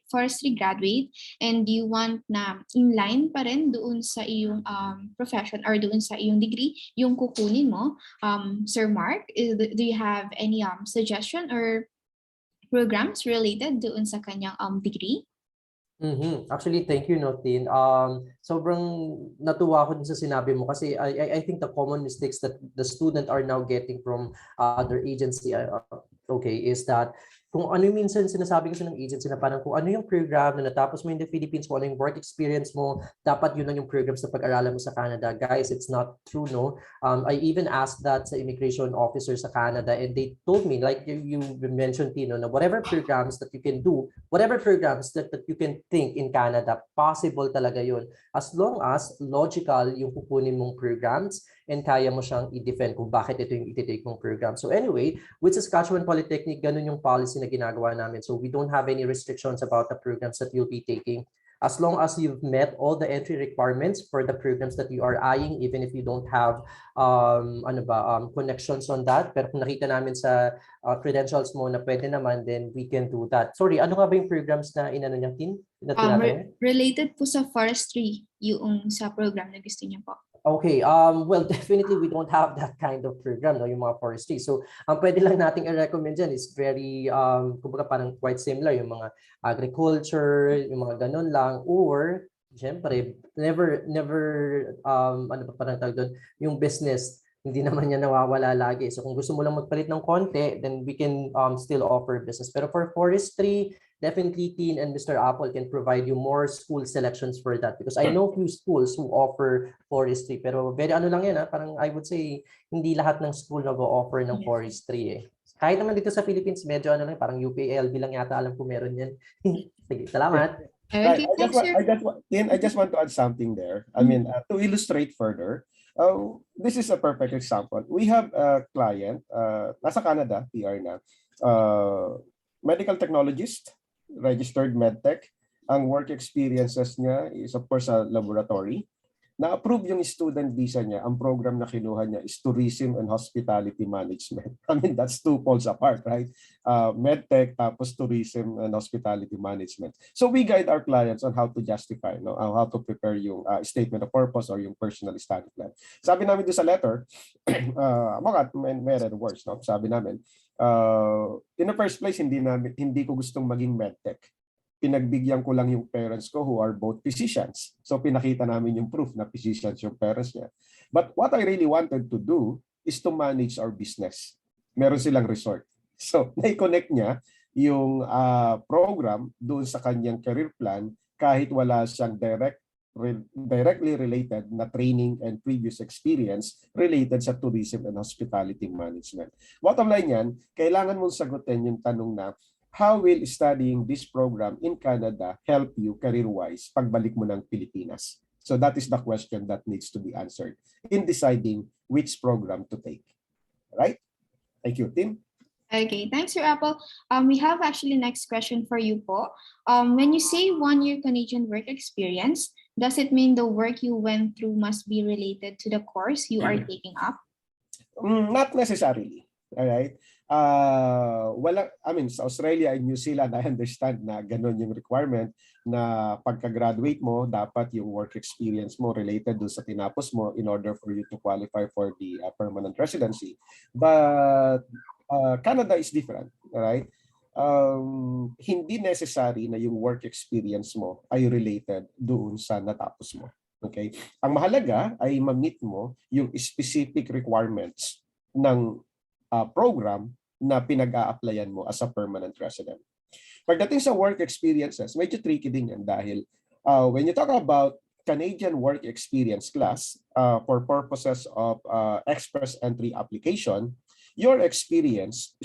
forestry graduate and you want na inline pa rin doon sa iyong profession or doon sa iyong degree, yung kukunin mo, Sir Mark, do you have any suggestion or programs related doon sa kanyang degree? Actually, thank you, Notin. Sobrang natuwa ako din sa sinabi mo kasi I think the common mistakes that the student are now getting from other agency, is that kung ano yung minsan sinasabi kasi ng agency na parang kung ano yung program na natapos mo in the Philippines, kung ano yung work experience mo, dapat yun lang yung programs na pag-aralan mo sa Canada. Guys, it's not true, no? I even asked that sa immigration officer sa Canada and they told me, like you mentioned, Tino, na whatever programs that you can do, whatever programs that you can think in Canada, possible talaga yun. As long as logical yung kukunin mong programs and kaya mo siyang i-defend kung bakit ito yung i-take mong program. So anyway, with Saskatchewan Polytechnic, ganun yung policy na ginagawa namin. So we don't have any restrictions about the programs that you'll be taking. as long as you've met all the entry requirements for the programs that you are eyeing, even if you don't have connections on that. Pero kung nakita namin sa credentials mo na pwede naman, then we can do that. Sorry, ano nga ba yung programs na inano niya, Tin? Na tinatanong? Related po sa forestry, yung sa program na gusto niya po. Okay, well, definitely we don't have that kind of program, no, yung mga forestry. So, ang pwede lang nating i-recommend dyan is very, kumbaga parang quite similar, yung mga agriculture, yung mga ganun lang, or, syempre, never, ano pa parang tawag doon, yung business, hindi naman niya nawawala lagi. So, kung gusto mo lang magpalit ng konti, then we can still offer business. Pero for forestry, definitely Tin and Mr. Apple can provide you more school selections for that, because I know few schools who offer forestry, pero very ano lang yan, parang I would say hindi lahat ng school nag-o-offer ng forestry eh. Kahit naman dito sa Philippines, medyo ano lang, parang UPLB lang yata alam ko meron yan. Sige, salamat. Right. I just want to add something there. I mean, to illustrate further, this is a perfect example. We have a client, nasa Canada, PR na, medical technologist, registered medtech. Ang work experiences niya is of course a laboratory. Na-approve yung student visa niya. Ang program na kinuha niya is tourism and hospitality management. I mean, that's two poles apart, right? Medtech tapos tourism and hospitality management. So we guide our clients on how to justify, no, how to prepare yung statement of purpose or yung personal study plan. Sabi namin doon sa letter, mga meron words, no? Sabi namin, in the first place, hindi ko gustong maging medtech. Pinagbigyan ko lang yung parents ko who are both physicians. So pinakita namin yung proof na physicians yung parents niya. But what I really wanted to do is to manage our business. Meron silang resort. So na-connect niya yung program doon sa kanyang career plan kahit wala siyang directly related na training and previous experience related sa tourism and hospitality management. Bottom line yan, kailangan mong sagutin yung tanong na, how will studying this program in Canada help you career-wise pagbalik mo ng Pilipinas? So that is the question that needs to be answered in deciding which program to take. Right? Thank you, Tim. Okay, thanks, Sir Apple. We have actually next question for you po. When you say 1-year Canadian work experience, does it mean the work you went through must be related to the course you are taking up? Not necessarily. All right. Sa Australia and New Zealand, I understand na ganun yung requirement na pagka-graduate mo, dapat yung work experience mo related doon sa tinapos mo in order for you to qualify for the permanent residency. But Canada is different, right? Hindi necessary na yung work experience mo ay related doon sa natapos mo. Okay? Ang mahalaga ay ma-meet mo yung specific requirements ng program na pinag-a-applyan mo as a permanent resident. Pagdating sa work experiences, medyo tricky din yan dahil when you talk about Canadian work experience class for purposes of express entry application, your experience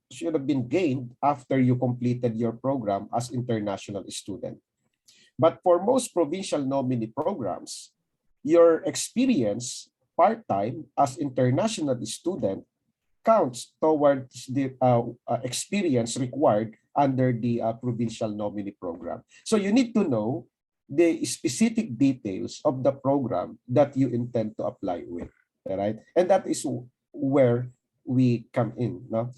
should have been gained after you completed your program as international student. But for most provincial nominee programs, your experience part-time as international student counts towards the experience required under the provincial nominee program. So you need to know the specific details of the program that you intend to apply with. Right? And that is where we come in. No?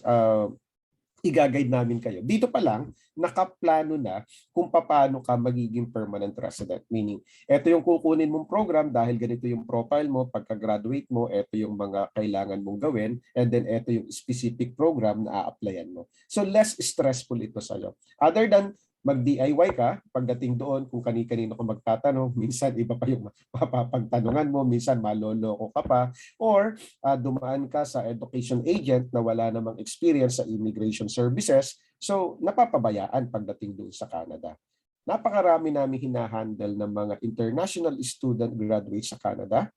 I-guide namin kayo. Dito pa lang, nakaplano na kung paano ka magiging permanent resident. Meaning, ito yung kukunin mong program dahil ganito yung profile mo, pagka-graduate mo, ito yung mga kailangan mong gawin, and then ito yung specific program na a-applyan mo. So, less stressful ito sa'yo. Other than mag-DIY ka, pagdating doon, kung kani-kanino ka magtatanong, minsan iba pa yung mapapagtanungan mo, minsan maloloko ka pa, or dumaan ka sa education agent na wala namang experience sa immigration services, so napapabayaan pagdating doon sa Canada. Napakarami namin hinahandle ng mga international student graduates sa Canada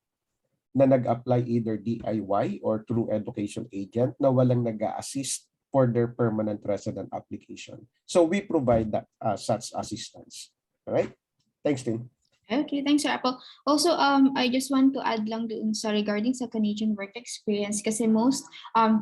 na nag-apply either DIY or through education agent na walang nag-a-assist for their permanent resident application. So we provide that such assistance. All right? Thanks, Tim. Okay, thanks, Sir Apple. Also, I just want to add lang doon sa regarding sa Canadian work experience kasi most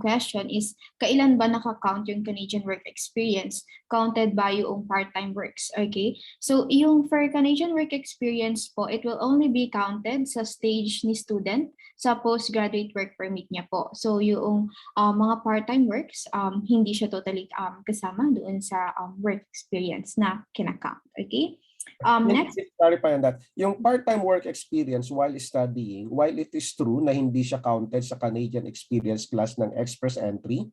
question is kailan ba naka-count yung Canadian work experience? Counted ba yung part-time works? Okay? So, yung for Canadian work experience po, it will only be counted sa stage ni student sa postgraduate work permit niya po. So, yung mga part-time works, hindi siya totally kasama doon sa work experience na kinakount. Okay? Next. Clarify on that. Yung part-time work experience while studying, while it is true na hindi siya counted sa Canadian experience class ng express entry,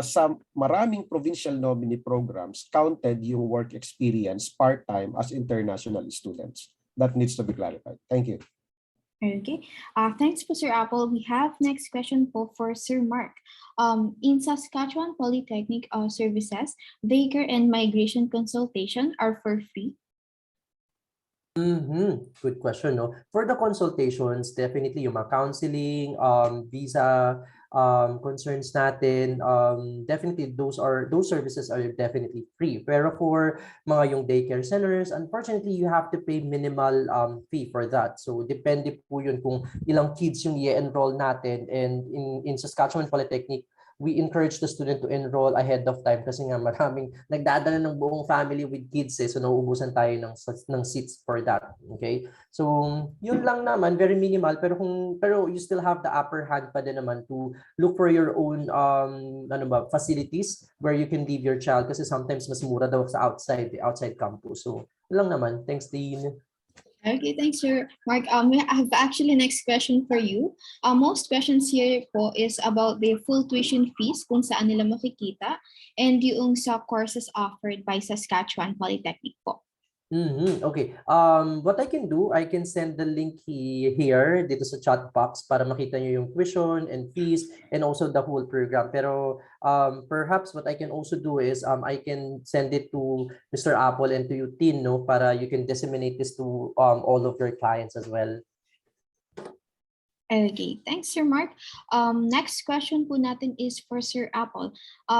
sa maraming provincial nominee programs, counted yung work experience part-time as international students. That needs to be clarified. Thank you. Okay. Thanks po, Sir Apple. We have next question po for Sir Mark. In Saskatchewan Polytechnic services, daycare and migration consultation are for free. Good question, no? For the consultations, definitely yung mga counseling, visa concerns natin, definitely those services are definitely free. Pero for mga yung daycare centers, unfortunately, you have to pay minimal fee for that. So depende po yun kung ilang kids yung i-enroll natin, and in Saskatchewan Polytechnic, we encourage the student to enroll ahead of time kasi nga maraming nagdadala ng buong family with kids so nauubusan tayo ng seats for that. Okay? So yun lang naman, very minimal, pero you still have the upper hand pa din naman to look for your own facilities where you can leave your child kasi sometimes mas mura daw sa outside campus. So yun lang naman. Thanks, Dean. Okay, thanks, Sir Mark. We have actually next question for you. Most questions here po is about the full tuition fees, kung saan nila makikita, and yung sa courses offered by Saskatchewan Polytechnic po. Okay. What I can do, I can send the link here dito sa chat box para makita nyo yung tuition and fees and also the whole program. Pero perhaps what I can also do is I can send it to Mr. Apple and to you, Tin, no, para you can disseminate this to all of your clients as well. Okay, thanks, Sir Mark. Next question po natin is for Sir Apple.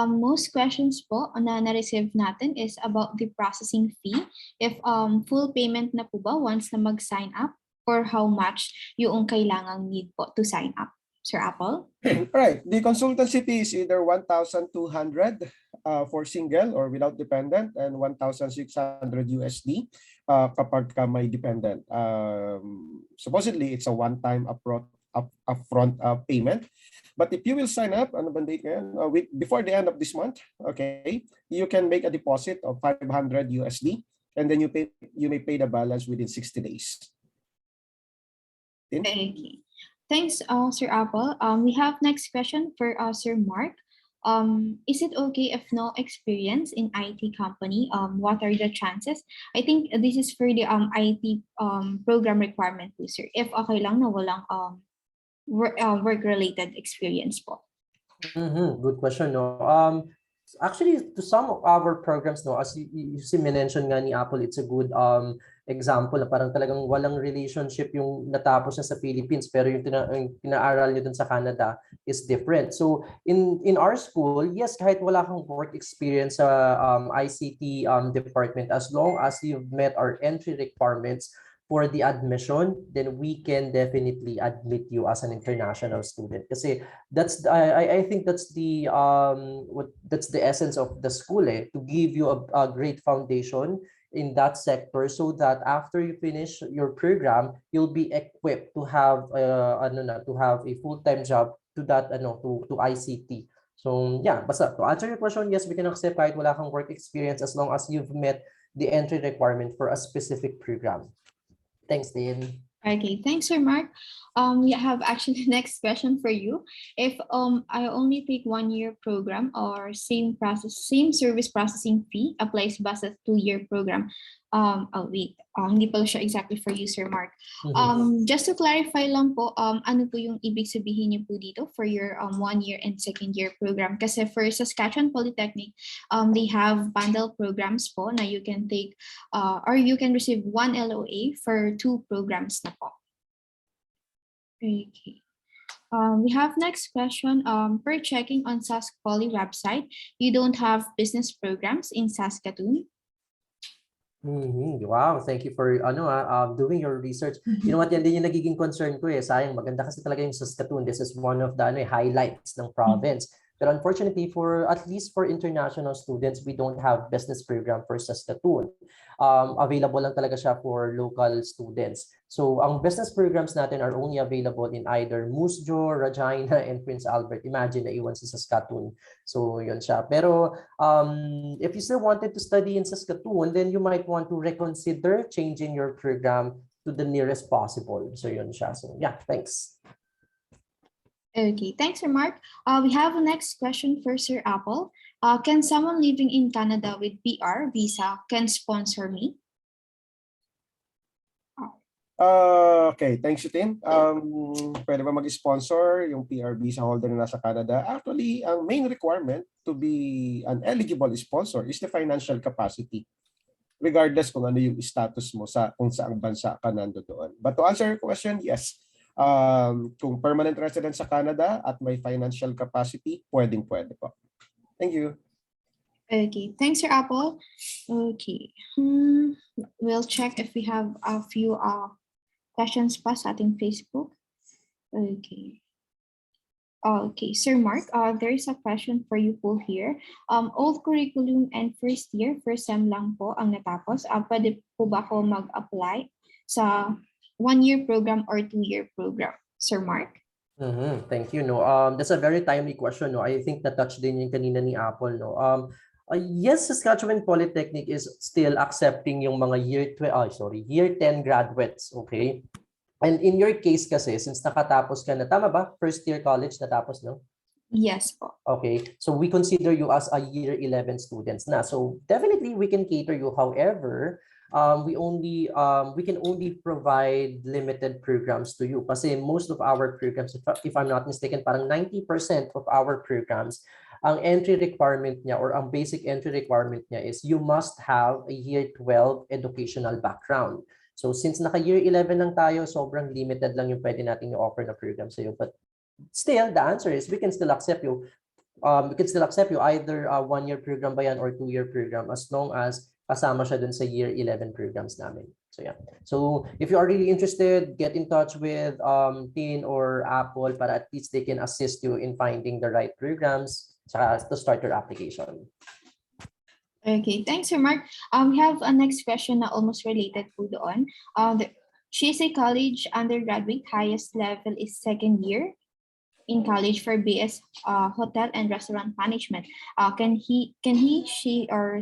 Most questions po na na-receive natin is about the processing fee. If full payment na po ba once na mag-sign up, or how much yung kailangang need po to sign up, Sir Apple? Right. The consultancy fee is either 1,200 for single or without dependent, and 1,600 USD kapag may dependent. Supposedly, it's a one-time upfront payment. But if you will sign up on the date before the end of this month, okay, you can make a deposit of 500 USD, and then you may pay the balance within 60 days. Okay. Thanks, Sir Apple. We have next question for Sir Mark. Is it okay if no experience in IT company? What are the chances? I think this is for the IT program requirement po, sir. If okay lang na walang work-related experience po. Good question, no. Actually, to some of our programs, no, as you mentioned nga ni Apple, it's a good example na parang talagang walang relationship yung natapos niya sa Philippines, pero yung pinaaral niya dun sa Canada is different. So in our school, yes, kahit wala kang work experience sa ICT department, as long as you've met our entry requirements for the admission, then we can definitely admit you as an international student. Kasi I think that's the essence of the school, to give you a great foundation in that sector, so that after you finish your program, you'll be equipped to have a full-time job to that to ICT. So yeah, basta to answer your question, yes, we can accept kahit wala kang work experience as long as you've met the entry requirement for a specific program. Thanks, Dean. Okay, thanks, Sir Mark. We have actually the next question for you. If I only take 1-year program or same service processing fee applies ba sa 2-year program? Hindi pala siya exactly for you, Sir Mark. Just to clarify lang po, ano po yung ibig sabihin niyo po dito for your 1-year and 2nd-year program? Kasi for Saskatchewan Polytechnic, they have bundle programs po na you can take or you can receive 1 LOA for 2 programs na po. Okay. We have next question. Per checking on Sask Poly website, you don't have business programs in Saskatoon? Wow, thank you for doing your research. You know what, yan din yung nagiging concern ko eh. Sayang, maganda kasi talaga yung Saskatoon. This is one of the highlights ng province. But unfortunately, for at least for international students, we don't have business program for Saskatoon. Available lang talaga siya for local students. So ang business programs natin are only available in either Moose Jaw, Regina, and Prince Albert. Imagine, naiwan sa Saskatoon. So yun siya. Pero if you still wanted to study in Saskatoon, then you might want to reconsider changing your program to the nearest possible. So yun siya. So yeah, thanks. Okay, thanks, Sir Mark. We have a next question for Sir Apple. Can someone living in Canada with PR visa can sponsor me? Okay, thanks, Tim. Pwede ba mag-sponsor yung PR visa holder na nasa Canada? Actually, ang main requirement to be an eligible sponsor is the financial capacity, regardless kung ano yung status mo sa kung saang bansa ka nando doon. But to answer your question, yes. Kung permanent resident sa Canada at may financial capacity, pwedeng-pwede po. Thank you. Okay, thanks, Sir Apple. Okay, we'll check if we have a few questions pa sa ating Facebook. Okay. Okay, Sir Mark, there is a question for you po here. Old curriculum and first sem lang po ang natapos. Pwede po ba ako mag-apply sa 1-year program or 2-year program, Sir Mark? Thank you. No, that's a very timely question. No, I think na-touch din yung kanina ni Apple. No, yes, Saskatchewan Polytechnic is still accepting yung mga year 10 graduates. Okay, and in your case kasi, since nakatapos ka na, tama ba? First year college natapos, no? Yes po. Okay, so we consider you as a year 11 students na. So definitely we can cater you. However, we can only provide limited programs to you kasi most of our programs, if I'm not mistaken, parang 90% of our programs, ang entry requirement niya or ang basic entry requirement niya is you must have a year 12 educational background. So since naka year 11 lang tayo, sobrang limited lang yung pwede nating i-offer na program sa iyo. But still, the answer is we can still accept you. We can still accept you either a 1-year program ba yan or 2-year program as long as kasama siya dun sa year 11 programs namin. So yeah. So if you are really interested, get in touch with Tin or Apple para at least they can assist you in finding the right programs to start your application. Okay, thanks, Sir Mark. We have a next question na almost related po doon. She's a college undergraduate, highest level is 2nd year in college for BS Hotel and Restaurant Management. Can she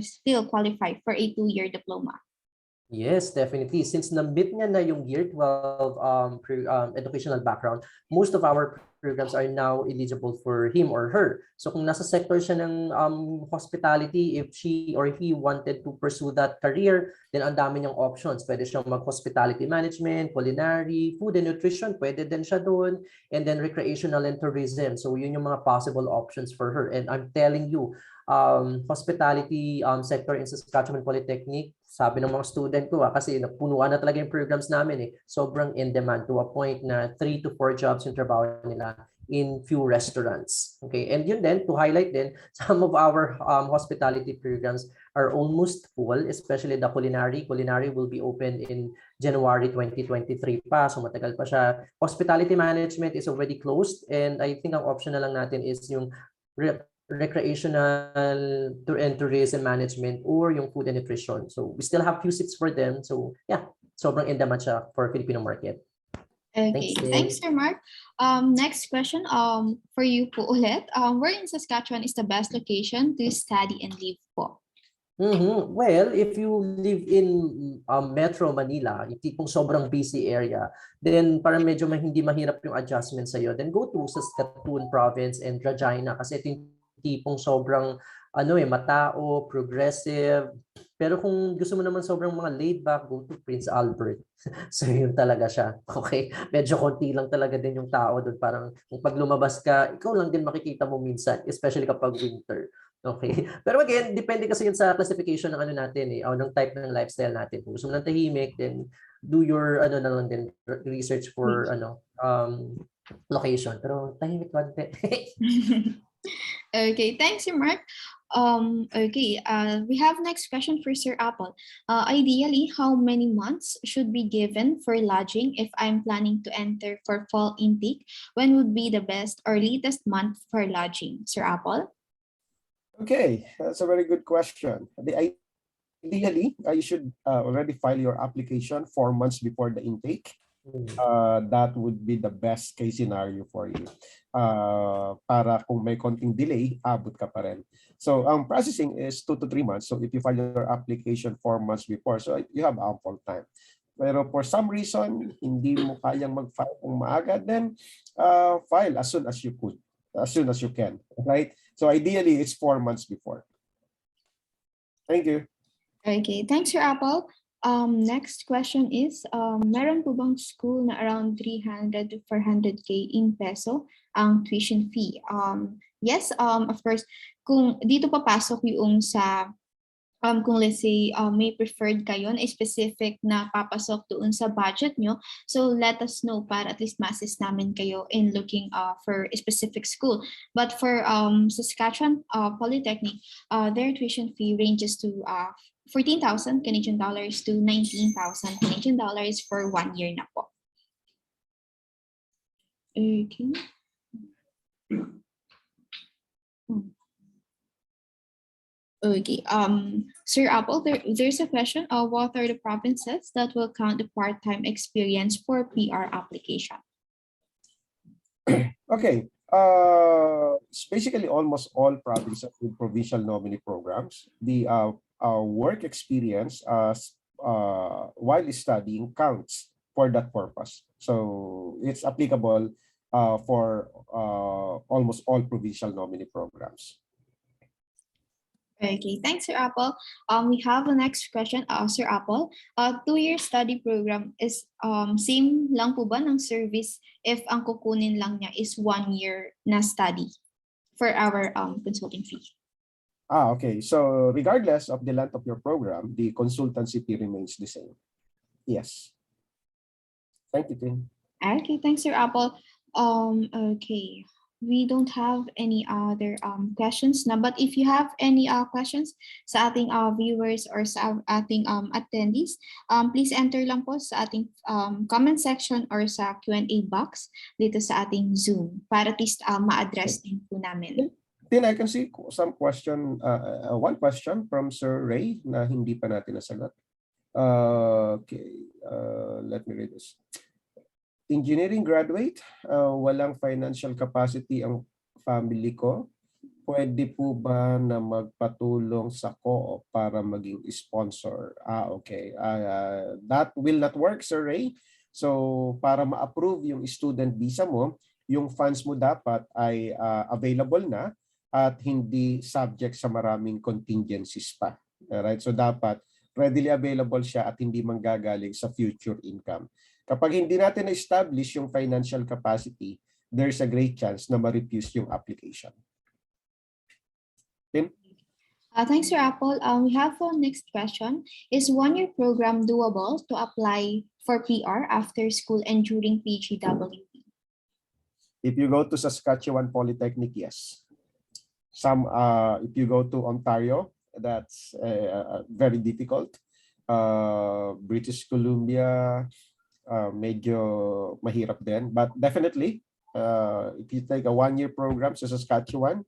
still qualify for a 2-year diploma? Yes, definitely. Since na-meet niya na yung year 12 educational background, most of our programs are now eligible for him or her. So kung nasa sector siya ng hospitality, if she or he wanted to pursue that career, then ang dami niyang options. Pwede siyang mag-hospitality management, culinary, food and nutrition, pwede din siya doon, and then recreational and tourism. So yun yung mga possible options for her. And I'm telling you, hospitality sector in Saskatchewan Polytechnic, sabi ng mga student ko kasi napunuan na talaga yung programs namin sobrang in demand to a point na 3 to 4 jobs yung trabaho nila in few restaurants. Okay, and yun din, to highlight din, some of our hospitality programs are almost full, especially the culinary. Culinary will be open in January 2023 pa, so matagal pa siya. Hospitality management is already closed, and I think ang option na lang natin is yung recreational and tourism management or yung food and nutrition. So we still have few seats for them. So yeah, sobrang in demand siya for Filipino market. Okay, thanks, Sir Mark. Next question for you po ulit. Where in Saskatchewan is the best location to study and live po? Well, if you live in Metro Manila, yung tipong sobrang busy area, then parang medyo hindi mahirap yung adjustment sa'yo, then go to Saskatoon Province and Regina kasi ito yung tipong sobrang matao, progressive. Pero kung gusto mo naman sobrang mga laid back, go to Prince Albert. So yun talaga siya. Okay? Medyo konti lang talaga din yung tao doon. Parang kung pag lumabas ka, ikaw lang din makikita mo minsan, especially kapag winter. Okay? Pero again, depende kasi yun sa classification ng natin o ng type ng lifestyle natin. Kung gusto mo ng tahimik, then do your na lang din research for location. Pero tahimik konti. Okay, thanks, Sir Mark. Okay, we have next question for Sir Apple. Ideally, how many months should be given for lodging if I'm planning to enter for fall intake? When would be the best or latest month for lodging, Sir Apple? Okay, that's a very good question. Ideally, you should already file your application 4 months before the intake. That would be the best case scenario for you. Para kung may konting delay, abot ka pa rin. So ang processing is 2 to 3 months. So if you file your application 4 months before, so you have ample time. Pero for some reason, hindi mo kayang mag-file ng maaga, then file as soon as you could, as soon as you can, right? So ideally, it's 4 months before. Thank you. Okay, thanks, Sir Apple. Next question is, meron po bang school na around 300 to 400K in peso ang tuition fee? Yes, of course, kung dito papasok yung sa, kung let's say may preferred kayo na specific na papasok doon sa budget nyo, so let us know para at least ma-assist namin kayo in looking for a specific school. But for Saskatchewan Polytechnic, their tuition fee ranges to 14,000 Canadian dollars to 19,000 Canadian dollars for 1 year na po. Okay. Okay. Sir Apple, there's a question. What are the provinces that will count the part-time experience for PR application? Okay. It's basically almost all provinces with provincial nominee programs. The work experience while studying counts for that purpose. So it's applicable for almost all provincial nominee programs. Okay, thanks, Sir Apple. We have the next question, Sir Apple. 2-year study program is same lang po ba ng service if ang kukunin lang niya is 1 year na study for our consulting fee? Okay. So regardless of the length of your program, the consultancy fee remains the same. Yes. Thank you, Tim. Okay, thanks, Sir Apple. Okay. We don't have any other questions na, but if you have any questions sa ating viewers or sa ating attendees, please enter lang po sa ating comment section or sa Q&A box dito sa ating Zoom para at least ma-address din po namin. Then I can see some question, one question from Sir Ray na hindi pa natin nasagot. Okay, let me read this. Engineering graduate, walang financial capacity ang family ko. Pwede po ba na magpatulong sa co-op para maging sponsor? Okay. That will not work, Sir Ray. So para ma-approve yung student visa mo, yung funds mo dapat ay available na at hindi subject sa maraming contingencies pa. Alright? So dapat readily available siya at hindi manggagaling sa future income. Kapag hindi natin na-establish yung financial capacity, there's a great chance na ma-refuse yung application. Tim? Thanks, Sir Apple. We have our next question. Is 1-year program doable to apply for PR after school and during PGWP? If you go to Saskatchewan Polytechnic, yes. Some, if you go to Ontario, that's very difficult. British Columbia, medyo mahirap din. But definitely, if you take a 1-year program sa Saskatchewan,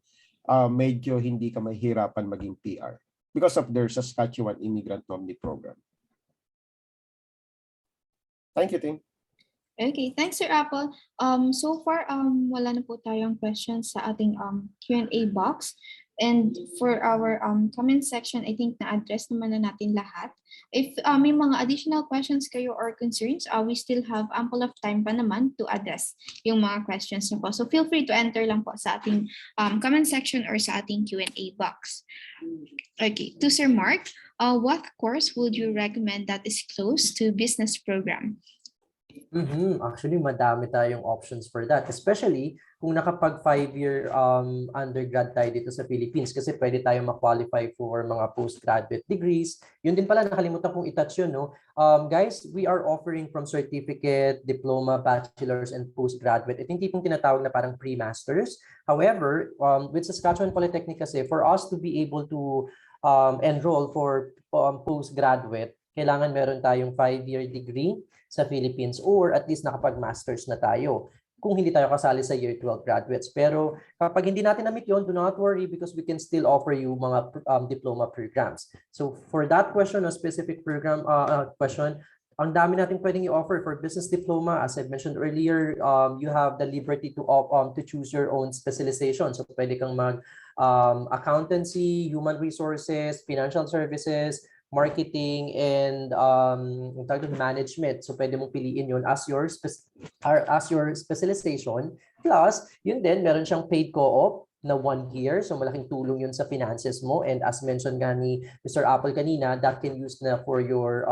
medyo hindi ka mahirapan maging PR because of their Saskatchewan Immigrant Nominee Program. Thank you, Tim. Okay, thanks, Sir Apple. So far, wala na po tayong questions sa ating Q&A box. And for our comment section, I think na-address naman na natin lahat. If may mga additional questions kayo or concerns, we still have ample of time pa naman to address yung mga questions nyo po. So feel free to enter lang po sa ating comment section or sa ating Q&A box. Okay, to Sir Mark, what course would you recommend that is close to business program? Actually, madami tayong options for that. Especially kung nakapag 5-year undergrad tayo dito sa Philippines kasi pwede tayo ma-qualify for mga postgraduate degrees. Yun din pala, nakalimutan kong i-touch yun, no? Guys, we are offering from certificate, diploma, bachelor's, and postgraduate. Ito yung tipong tinatawag na parang pre-masters. However, with Saskatchewan Polytechnic kasi, for us to be able to enroll for postgraduate, kailangan meron tayong 5-year degree sa Philippines or at least nakapag-masters na tayo kung hindi tayo kasali sa year 12 graduates. Pero kapag hindi natin na-meet yun, do not worry because we can still offer you mga diploma programs. So for that question, a specific program question, ang dami natin pwedeng i-offer for business diploma. As I mentioned earlier, you have the liberty to choose your own specialization. So pwede kang mag accountancy, human resources, financial services, marketing, and management. So pwede mong piliin yun as your specialization. Plus, yun din, meron siyang paid co-op na 1 year. So malaking tulong yun sa finances mo. And as mentioned nga ni Mr. Apple kanina, that can use na for your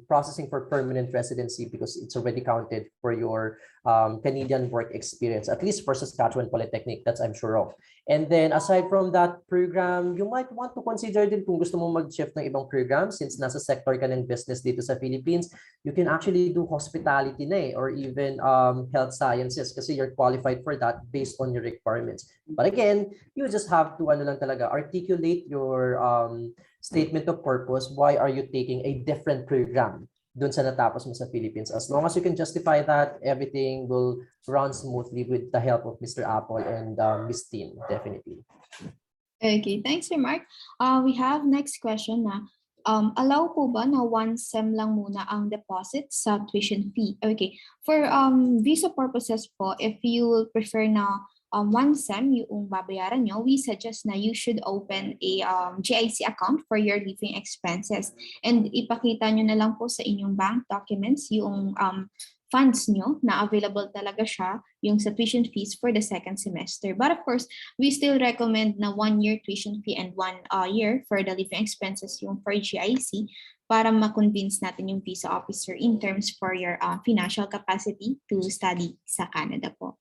processing for permanent residency because it's already counted for your Canadian work experience, at least for Saskatchewan Polytechnic, that's I'm sure of. And then aside from that program, you might want to consider din kung gusto mong mag-shift ng ibang program since nasa sector ka ng business dito sa Philippines, you can actually do hospitality na or even health sciences kasi you're qualified for that based on your requirements. But again, you just have to lang talaga articulate your statement of purpose. Why are you taking a different program dun sa natapos mo sa Philippines? As long as you can justify that, everything will run smoothly with the help of Mr. Apple and Miss Tin, definitely. Okay, thanks, Sir Mark. We have next question na. Allow po ba na 1 sem lang muna ang deposit sa tuition fee? Okay, for visa purposes po, if you will prefer na 1 sem yung babayaran nyo, we suggest na you should open a GIC account for your living expenses. And ipakita nyo na lang po sa inyong bank documents yung funds nyo na available talaga siya yung sa tuition fees for the 2nd semester. But of course, we still recommend na 1 year tuition fee and 1 year for the living expenses yung for GIC para ma-convince natin yung visa officer in terms for your financial capacity to study sa Canada po.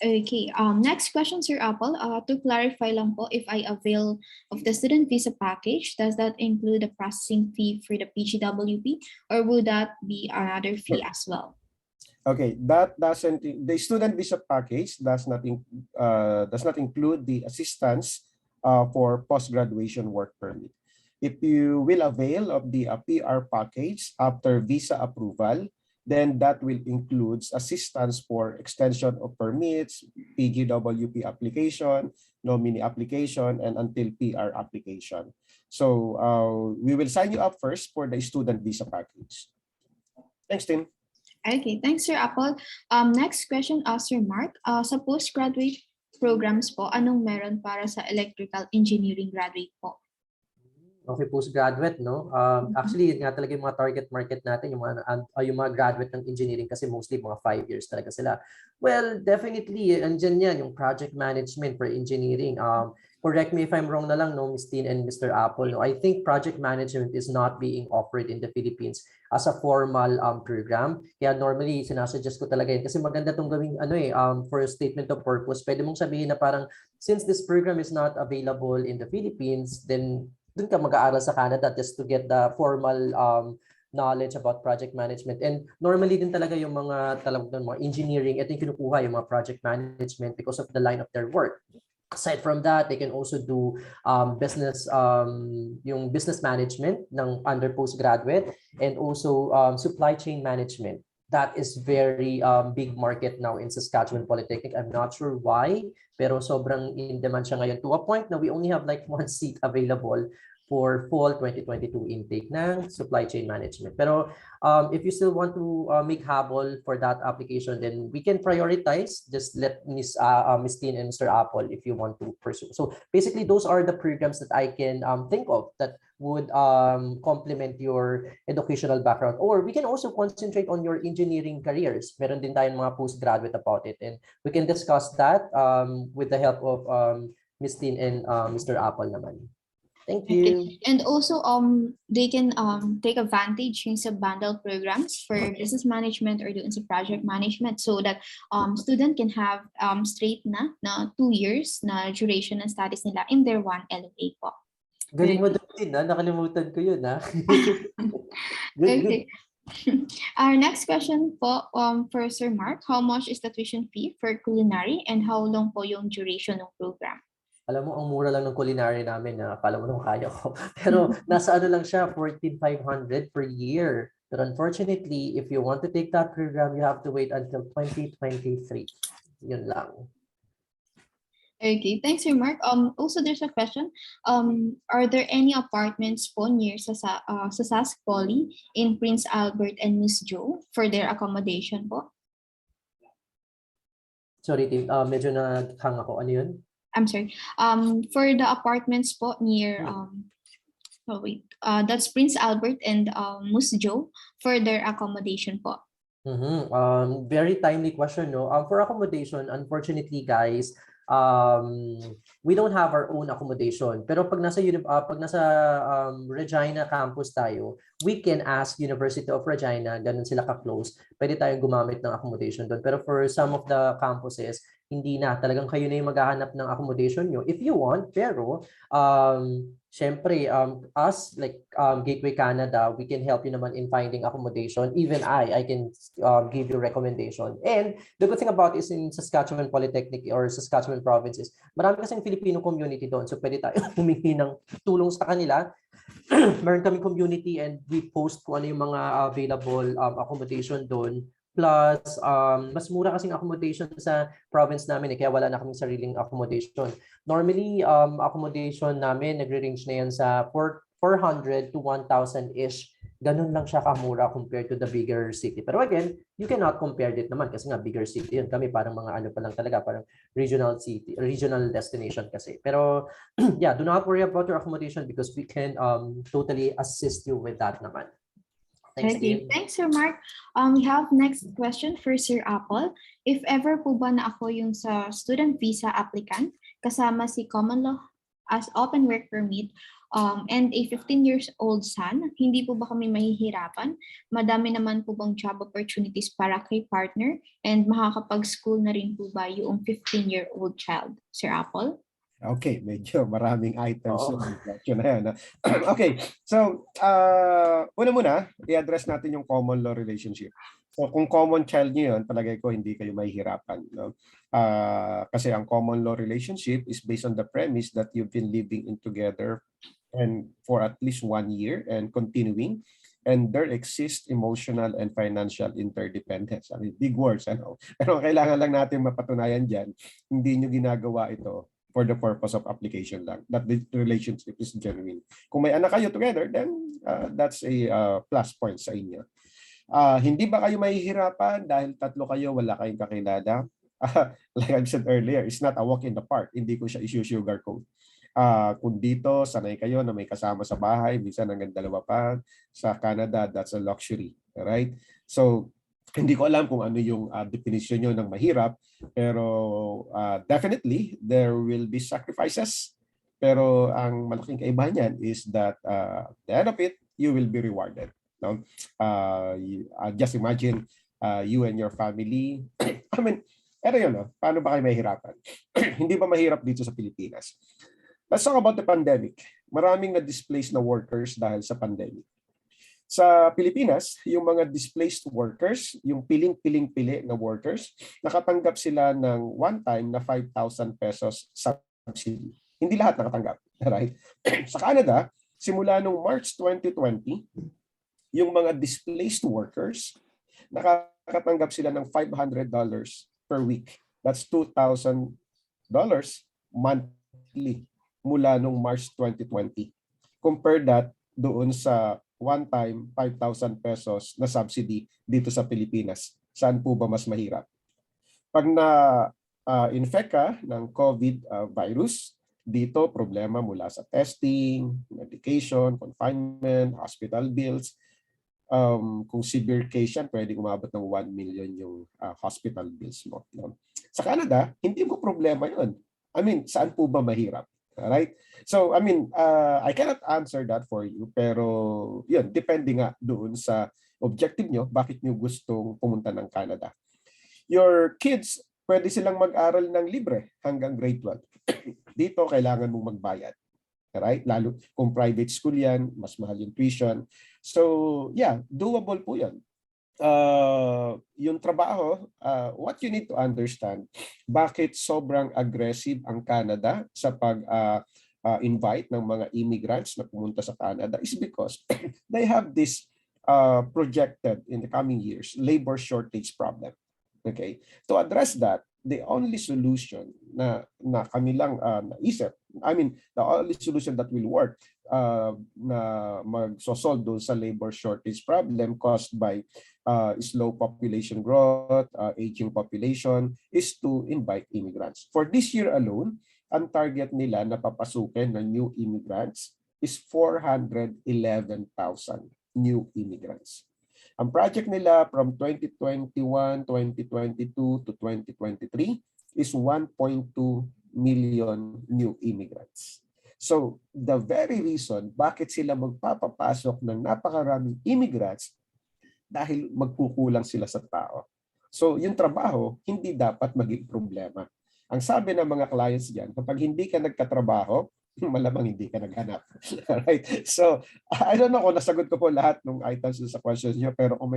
Okay, next question, Sir Apple. To clarify lang po, if I avail of the student visa package, does that include the processing fee for the PGWP or would that be another fee as well? Okay, that doesn't. The student visa package does not include the assistance for post-graduation work permit. If you will avail of the PR package after visa approval, then that will include assistance for extension of permits, PGWP application, nominee application, and until PR application. So we will sign you up first for the student visa package. Thanks, Tim. Okay, thanks, Sir Apple. Next question, Sir Mark. Sa postgraduate programs po, anong meron para sa electrical engineering graduate po? Okay, postgraduate, no? Actually, yun nga talaga yung mga target market natin, yung mga graduate ng engineering kasi mostly mga 5 years talaga sila. Well, definitely, andyan yan, yung project management for engineering. Correct me if I'm wrong na lang, no, Ms. Tin and Mr. Apple. No? I think project management is not being offered in the Philippines as a formal program. Kaya normally, sinasuggest ko talaga yun kasi maganda itong gawing for a statement of purpose. Pwede mong sabihin na parang, since this program is not available in the Philippines, then dun ka mag-aaral sa Canada just to get the formal knowledge about project management. And normally din talaga yung mga engineering, ito yung kinukuha yung mga project management because of the line of their work. Aside from that, they can also do business management ng under postgraduate and also supply chain management. That is very big market now in Saskatchewan Polytechnic. I'm not sure why, pero sobrang in demand siya ngayon to a point na we only have like 1 seat available for fall 2022 intake ng supply chain management. Pero if you still want to make habol for that application, then we can prioritize. Just let Ms. Tin and Mr. Apple if you want to pursue. So basically, those are the programs that I can think of that would complement your educational background. Or we can also concentrate on your engineering careers. Meron din tayong mga postgraduate about it. And we can discuss that with the help of Ms. Tin and Mr. Apple naman. Thank Okay. you. And also, they can take advantage yung sa bundle programs for business management or doon sa project management so that student can have straight na 2 years na duration ng studies nila in their one LOA po. Galing mo din, nakalimutan ko yun, ha? Good, good. Okay. Our next question po for Sir Mark, how much is the tuition fee for culinary and how long po yung duration ng program? Alam mo, ang mura lang ng culinary namin, akala mo nung kaya ko. Pero nasa ano lang siya, 14,500 per year. But unfortunately, if you want to take that program, you have to wait until 2023. Yun lang. Okay, thanks, Sir Mark. Also, there's a question. Are there any apartments po near sa Sask Poly in Prince Albert and Miss Joe for their accommodation po? Sorry, Tim. Medyo naghang ako. Ano yun? I'm sorry. For the apartments po near that's Prince Albert and Miss Joe for their accommodation po. Very timely question, no? For accommodation, unfortunately, guys, we don't have our own accommodation. Pero pag nasa Regina campus tayo, we can ask University of Regina, ganun sila ka-close, pwede tayong gumamit ng accommodation doon. Pero for some of the campuses, hindi na. Talagang kayo na yung maghahanap ng accommodation nyo if you want. Pero, syempre, us, like Gateway Canada, we can help you naman in finding accommodation. Even I can give you recommendation. And the good thing about is in Saskatchewan Polytechnic or Saskatchewan Province is marami kasing Filipino community doon. So pwede tayo humingi ng tulong sa kanila. Meron kaming community and we post kung ano yung mga available accommodation doon. Plus, mas mura kasing accommodation sa province namin kaya wala na kaming sariling accommodation. Normally, accommodation namin nagre-range na yan sa 400 to 1,000-ish. Ganun lang siya kamura compared to the bigger city. Pero again, you cannot compare it naman kasi nga bigger city yun. Kami parang mga ano pa lang talaga, parang regional city, regional destination kasi. Pero yeah, do not worry about your accommodation because we can totally assist you with that naman. Thanks, Okay, Tim. thanks, Sir Mark. We have next question for Sir Apple. If ever po ba na ako yung sa student visa applicant, kasama si common law as open work permit, and a 15 years old son, hindi po ba kami mahihirapan? Madami naman po bang job opportunities para kay partner and makakapag-school na rin po ba yung 15-year-old child, Sir Apple? Okay, medyo maraming items Oo. na question na yan. Okay, so una-muna, i-address natin yung common law relationship. So kung common child nyo yun, palagay ko hindi kayo mahihirapan. No? Kasi ang common law relationship is based on the premise that you've been living in together and for at least 1 year and continuing, and there exists emotional and financial interdependence. I mean, big words, ano? Pero kailangan lang natin mapatunayan dyan, hindi nyo ginagawa ito for the purpose of application lang, that the relationship is genuine. Kung may anak kayo together, then that's a plus point sa inyo. Hindi ba kayo mahihirapan dahil tatlo kayo, wala kayong kakilala? Like I've said earlier, it's not a walk in the park. Hindi ko siya isusugarcoat. Kung dito, sanay kayo na may kasama sa bahay, minsan hanggang 2 pa. Sa Canada, that's a luxury. Right? So, hindi ko alam kung ano yung definition nyo ng mahirap, pero definitely, there will be sacrifices. Pero ang malaking kaibahan niyan is that at the end of it, you will be rewarded. No? Just imagine you and your family. I mean, pero yun, no? Paano ba kayo mahirapan? Hindi ba mahirap dito sa Pilipinas? Let's talk about the pandemic. Maraming na-displaced na workers dahil sa pandemic. Sa Pilipinas, yung mga displaced workers, yung piling-piling-pili na workers, nakatanggap sila ng one-time na 5,000 pesos subsidy. Hindi lahat nakatanggap. Right? Sa Canada, simula nung March 2020, yung mga displaced workers, nakakatanggap sila ng $500 per week. That's $2,000 monthly mula nung March 2020. Compare that doon sa one-time 5,000 pesos na subsidy dito sa Pilipinas. Saan po ba mas mahirap? Pag na-infect ka ng COVID virus, dito problema mula sa testing, medication, confinement, hospital bills. Kung severe case yan, pwede umabot ng 1 million yung hospital bills mo. No? Sa Canada, hindi mo problema yun. I mean, saan po ba mahirap? Alright? So, I mean, I cannot answer that for you, pero yun, depende nga doon sa objective nyo, bakit nyo gustong pumunta ng Canada. Your kids, pwede silang mag-aral ng libre hanggang grade 12. Dito, kailangan mong magbayad. Right? Lalo kung private school yan, mas mahal yung tuition. So, yeah, doable po yan. Yung trabaho, what you need to understand, bakit sobrang aggressive ang Canada sa pag-invite ng mga immigrants na pumunta sa Canada is because they have this projected in the coming years labor shortage problem. Okay? To address that, the only solution na kami lang naisip, I mean, the only solution that will work na mag-solve doon sa labor shortage problem caused by slow population growth, aging population, is to invite immigrants. For this year alone, ang target nila na papasukin ng new immigrants is 411,000 new immigrants. Ang project nila from 2021, 2022 to 2023 is 1.2 million new immigrants. So, the very reason bakit sila magpapapasok ng napakaraming immigrants dahil magkukulang sila sa tao. So, yung trabaho, hindi dapat maging problema. Ang sabi ng mga clients diyan, kapag hindi ka nagkatrabaho, malamang hindi ka naghanap. Alright? So, I don't know kung nasagot ko po lahat ng items sa questions niyo, pero kung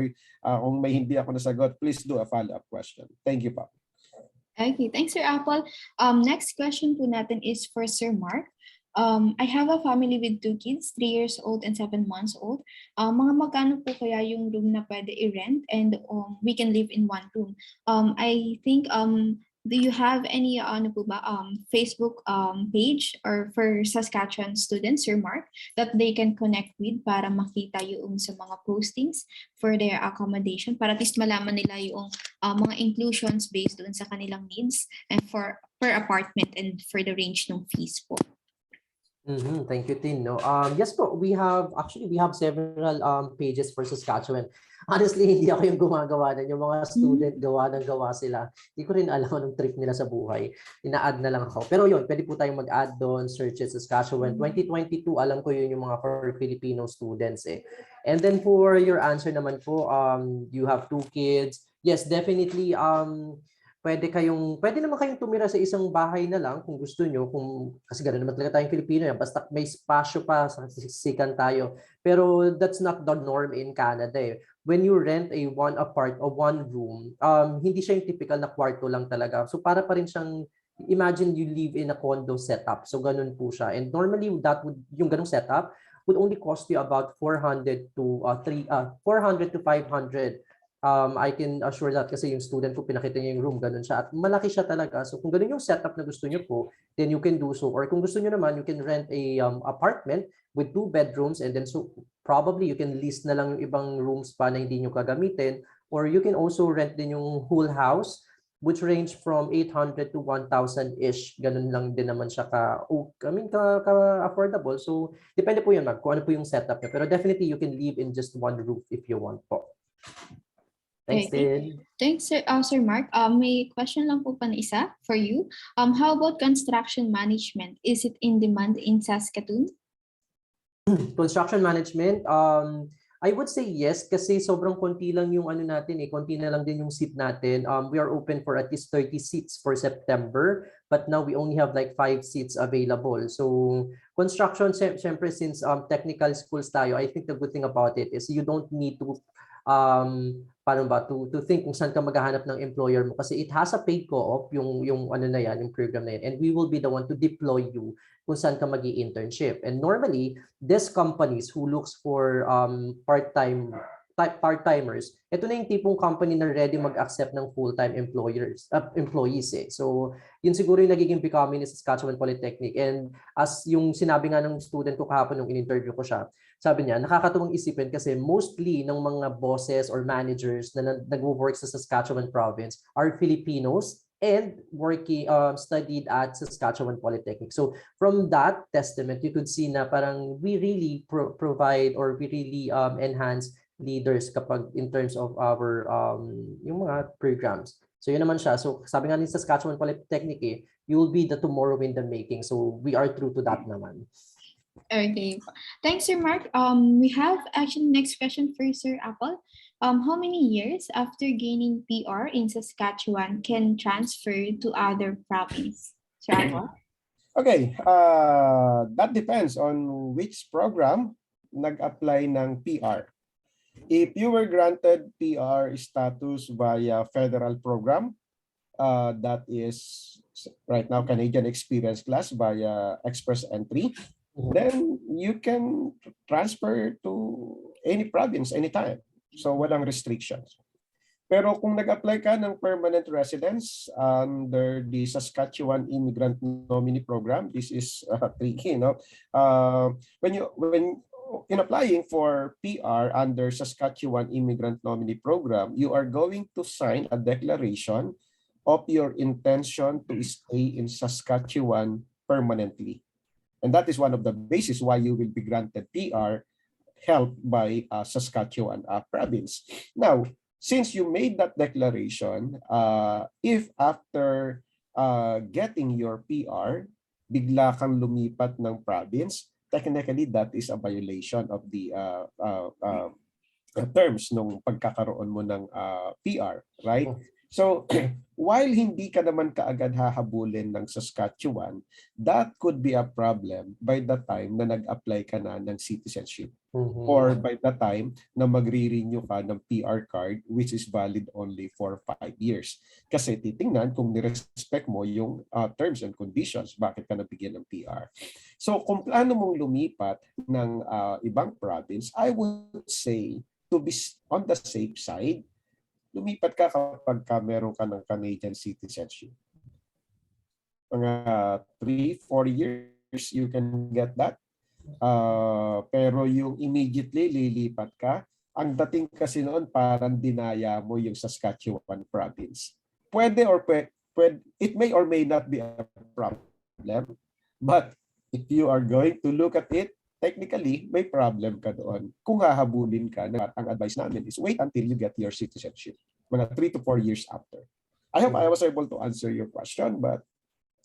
may hindi ako nasagot, please do a follow-up question. Thank you po. Okay, thanks, Sir Apple. Next question po natin is for Sir Mark. I have a family with 2 kids, 3 years old and 7 months old. Mga magkano po kaya yung room na pwede i-rent and we can live in one room? I think, do you have any Facebook page or for Saskatchewan students, Sir Mark, that they can connect with para makita yung sa mga postings for their accommodation para at least malaman nila yung mga inclusions based doon sa kanilang needs and for per apartment and for the range ng fees po? Thank you, Tin. No, yes po, we have several pages for Saskatchewan. Honestly, hindi ako yung gumagawa na yung mga student gawa sila. Hindi ko rin alam anong trick nila sa buhay. Ina-add na lang ako. Pero yun, pwede po tayong mag-add doon, search it Saskatchewan. 2022, alam ko yun yung mga for Filipino students eh. And then for your answer naman po, you have 2 kids. Yes, definitely, pwede naman kayong tumira sa isang bahay na lang kung gusto nyo, kasi gano'n naman talaga tayong Filipino yan, basta may spasyo pa, siksikan tayo. Pero that's not the norm in Canada eh. When you rent a one room, hindi siya yung typical na kwarto lang talaga. So para pa rin siyang, imagine you live in a condo setup. So ganun po siya. And normally yung ganung setup would only cost you about 400 to 500. I can assure that kasi yung student ko, pinakita niya yung room, ganun siya. At malaki siya talaga. So kung ganun yung setup na gusto niyo po, then you can do so. Or kung gusto niyo naman, you can rent a apartment with 2 bedrooms and then so probably you can lease na lang yung ibang rooms pa na hindi niyo gagamitin. Or you can also rent din yung whole house which range from 800 to 1,000-ish. Ganun lang din naman siya ka-affordable. So depende po yun, kung ano po yung setup niya. Pero definitely you can live in just one roof if you want po. Thanks, Tin. Thanks, Sir Mark. May question lang po pa na isa for you. How about construction management? Is it in demand in Saskatoon? Construction management, I would say yes kasi sobrang konti lang yung ano natin eh, konti na lang din yung seat natin. We are open for at least 30 seats for September, but now we only have like 5 seats available. So construction, syempre since technical schools tayo, I think the good thing about it is you don't need to to think kung saan ka maghahanap ng employer mo kasi it has a paid co-op yung ano na yan, yung program na yan, and we will be the one to deploy you kung saan ka magi-internship. And normally these companies who looks for part-timers, ito na yung tipong company na ready mag-accept ng full-time employees eh. So yun siguro yung nagiging becoming ni Saskatchewan Polytechnic. And as yung sinabi nga ng student ko kahapon nung in-interview ko siya, sabi niya, nakakatuwang isipin kasi mostly ng mga bosses or managers na nag-work sa Saskatchewan province are Filipinos and studied at Saskatchewan Polytechnic. So from that testament, you could see na parang we really provide or we really enhance leaders kapag in terms of our yung mga programs. So yun naman siya. So sabi nga ni Saskatchewan Polytechnic, you will be the tomorrow in the making. So we are true to that naman. Okay. Thanks, Sir Mark. We have actually next question for Sir Apple. How many years after gaining PR in Saskatchewan can transfer to other province? Sir Apple? Okay, that depends on which program nag-apply ng PR. If you were granted PR status via federal program, that is right now Canadian Experience Class via Express Entry, then you can transfer to any province anytime. So walang restrictions. Pero kung nag-apply ka ng permanent residence under the Saskatchewan Immigrant Nominee Program, this is tricky, no? When in applying for PR under Saskatchewan Immigrant Nominee Program, you are going to sign a declaration of your intention to stay in Saskatchewan permanently. And that is one of the bases why you will be granted PR helped by Saskatchewan province. Now, since you made that declaration, if after getting your PR, bigla kang lumipat ng province, technically that is a violation of the terms ng pagkakaroon mo ng PR, right? So, while hindi ka naman kaagad hahabulin ng Saskatchewan, that could be a problem by the time na nag-apply ka na ng citizenship. Or by the time na magre-renew ka ng PR card which is valid only for 5 years. Kasi titingnan kung nirespect mo yung terms and conditions, bakit ka nabigyan ng PR. So, kung plano mong lumipat ng ibang province, I would say to be on the safe side, lumipat ka kapag meron ka ng Canadian citizenship. Mga 3-4 years, you can get that. Pero yung immediately lilipat ka, ang dating kasi noon parang dinaya mo yung Saskatchewan province. Pwede, it may or may not be a problem, but if you are going to look at it, technically, may problem ka doon. Kung hahabulin ka, ang advice namin is wait until you get your citizenship. Mga 3 to 4 years after. I hope I was able to answer your question, but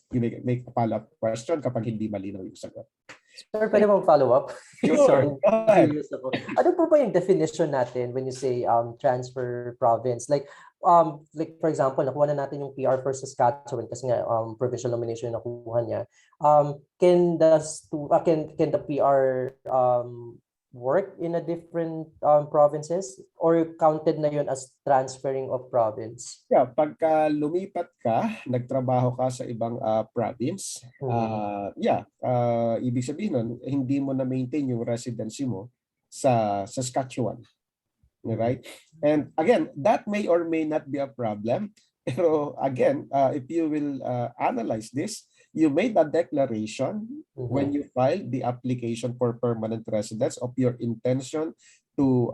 you may make a follow-up question kapag hindi malinaw yung sagot. Sir, pwede mong follow up? Sure. Sorry. Ano po ba yung definition natin when you say transfer province? Like for example, nakuha na natin yung PR for Saskatchewan kasi nga provincial nomination yung nakuha niya. Can the PR work in a different provinces or counted na yun as transferring of province? Yeah, pagka lumipat ka, nagtrabaho ka sa ibang province, ibig sabihin nun, hindi mo na-maintain yung residency mo sa Saskatchewan. Right? And again, that may or may not be a problem. Pero again, if you will analyze this, you made a declaration when you filed the application for permanent residence of your intention to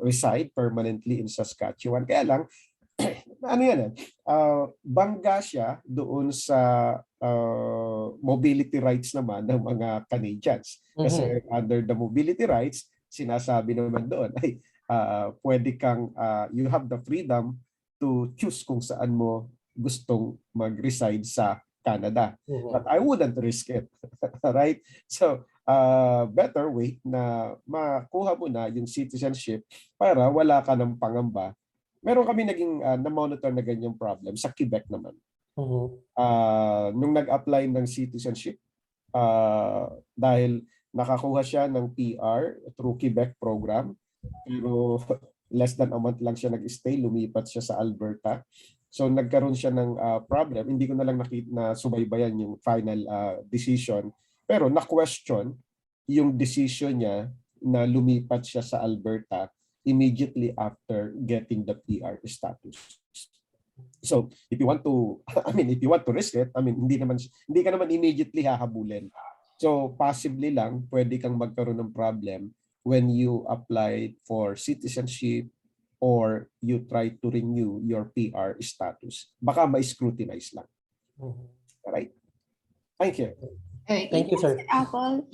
reside permanently in Saskatchewan. Kaya lang, ano yan bangga siya doon sa mobility rights naman ng mga Canadians. Kasi under the mobility rights, sinasabi naman doon ay pwede kang you have the freedom to choose kung saan mo gustong mag-reside sa Canada. But I wouldn't risk it. Right? So, better wait na makuha mo na yung citizenship para wala ka ng pangamba. Meron kami naging na-monitor na ganyang problem sa Quebec naman. Nung nag-apply ng citizenship, dahil nakakuha siya ng PR through Quebec program, pero less than a month lang siya nag-stay, lumipat siya sa Alberta. So nagkaroon siya ng problem. Hindi ko na lang na subaybayan yung final decision. Pero na-question yung decision niya na lumipat siya sa Alberta immediately after getting the PR status. So if you want to, if you want to risk it, hindi ka naman immediately hahabulin. So possibly lang pwede kang magkaroon ng problem when you apply for citizenship or you try to renew your PR status. Baka ma-scrutinize lang. Alright? Thank you. Okay, Thank you, thanks, sir. Apple.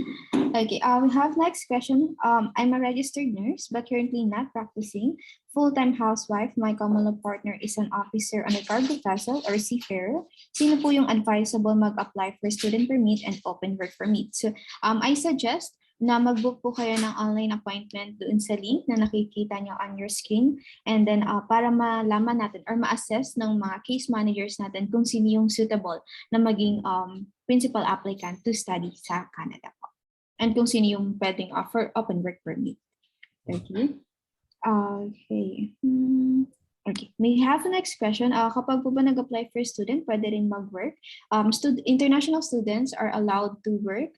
Okay, we have next question. I'm a registered nurse, but currently not practicing. Full-time housewife. My common law partner is an officer on a cargo vessel or seafarer. Sino po yung advisable mag-apply for student permit and open work permit? So, I suggest na mag-book po kayo ng online appointment doon sa link na nakikita nyo on your screen. And then para malaman natin or ma-assess ng mga case managers natin kung sino yung suitable na maging principal applicant to study sa Canada po. And kung sino yung pwedeng offer open work permit. Okay. Okay. Okay. We have the next question. Kapag po ba nag-apply for student, pwede rin mag-work. International students are allowed to work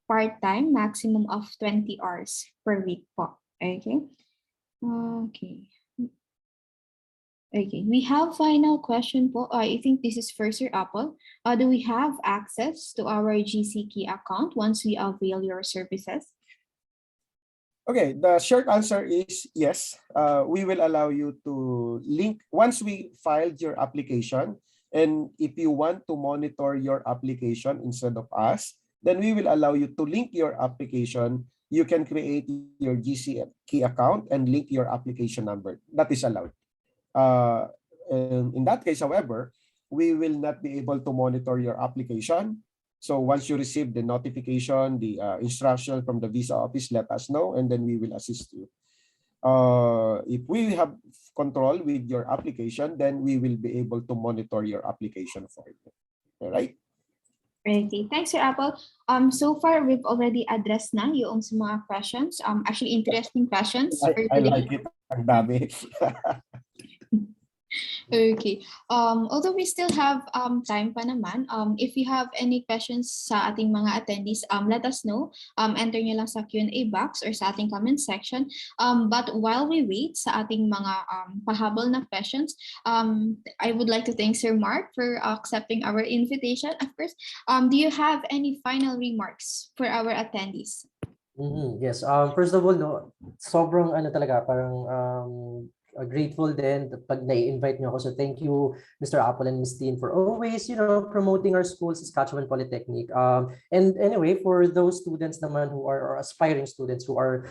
part-time, maximum of 20 hours per week po. Okay. Okay. Okay, we have final question po. I think this is for Sir Apple. Do we have access to our GC Key account once we avail your services? Okay, the short answer is yes. We will allow you to link once we filed your application, and if you want to monitor your application instead of us, then we will allow you to link your application. You can create your GC Key account and link your application number. That is allowed. In that case, however, we will not be able to monitor your application. So once you receive the notification, the instruction from the visa office, let us know, and then we will assist you. If we have control with your application, then we will be able to monitor your application for you. All right? Okay, thanks, Sir Apple. So far, we've already addressed na yung sa mga questions. Actually, interesting questions for I today. like it. Ang dami. Okay. Although we still have time pa naman, if you have any questions sa ating mga attendees, let us know. Enter nyo lang sa Q&A box or sa ating comment section. But while we wait sa ating mga pahabol na questions, I would like to thank Sir Mark for accepting our invitation. Of course, do you have any final remarks for our attendees? Yes. First of all, no, sobrang ano talaga, parang grateful din pag na-invite nyo ako. So thank you, Mr. Apple and Ms. Dean, for always, promoting our school, Saskatchewan Polytechnic. And anyway, for those students naman who are, or aspiring students who are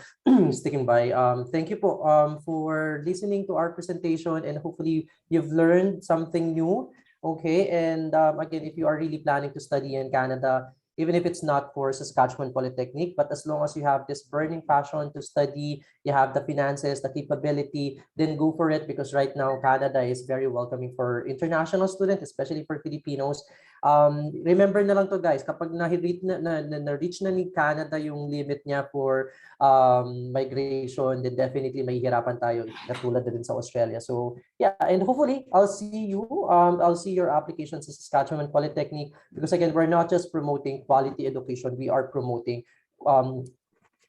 sticking by, thank you po for listening to our presentation, and hopefully you've learned something new. Okay, and again, if you are really planning to study in Canada, even if it's not for Saskatchewan Polytechnic, but as long as you have this burning passion to study, you have the finances, the capability, then go for it, because right now Canada is very welcoming for international students, especially for Filipinos. Remember na lang to, guys, kapag na-reach na ni Canada yung limit niya for migration, then definitely mahihirapan tayo, katulad na din sa Australia. So yeah, and hopefully I'll see your application sa Saskatchewan Polytechnic, because again, we're not just promoting quality education, we are promoting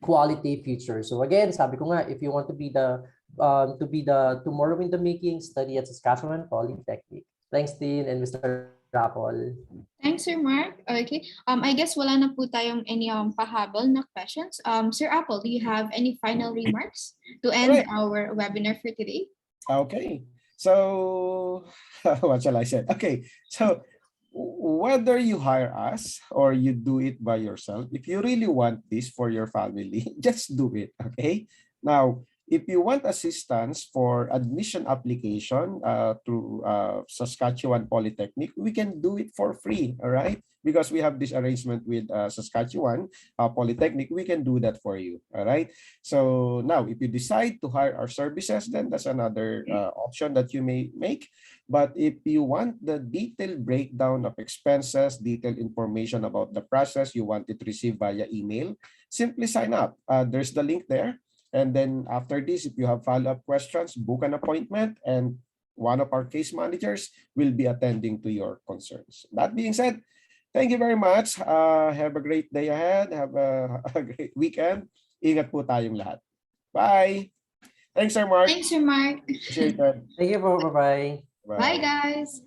quality future. So again, sabi ko nga, if you want to be the tomorrow in the making, study at Saskatchewan Polytechnic. Thanks, Dean and Mr. Apple. Thanks, Sir Mark. Okay. I guess wala na po tayong any pahabol na questions. Sir Apple, do you have any final remarks to end our webinar for today? Okay. So what shall I say? Okay. So whether you hire us or you do it by yourself, if you really want this for your family, just do it. Okay. Now, if you want assistance for admission application through Saskatchewan Polytechnic, we can do it for free. All right. Because we have this arrangement with Saskatchewan Polytechnic, we can do that for you. All right. So now, if you decide to hire our services, then that's another option that you may make. But if you want the detailed breakdown of expenses, detailed information about the process, you want it received via email, simply sign up. There's the link there. And then after this, if you have follow-up questions, book an appointment, and one of our case managers will be attending to your concerns. That being said, thank you very much. Have a great day ahead. Have a great weekend. Ingat po tayong lahat. Bye. Thanks, Sir Mark. Thanks, Sir Mark. Appreciate it. Thank you po. Bye-bye. Bye, guys.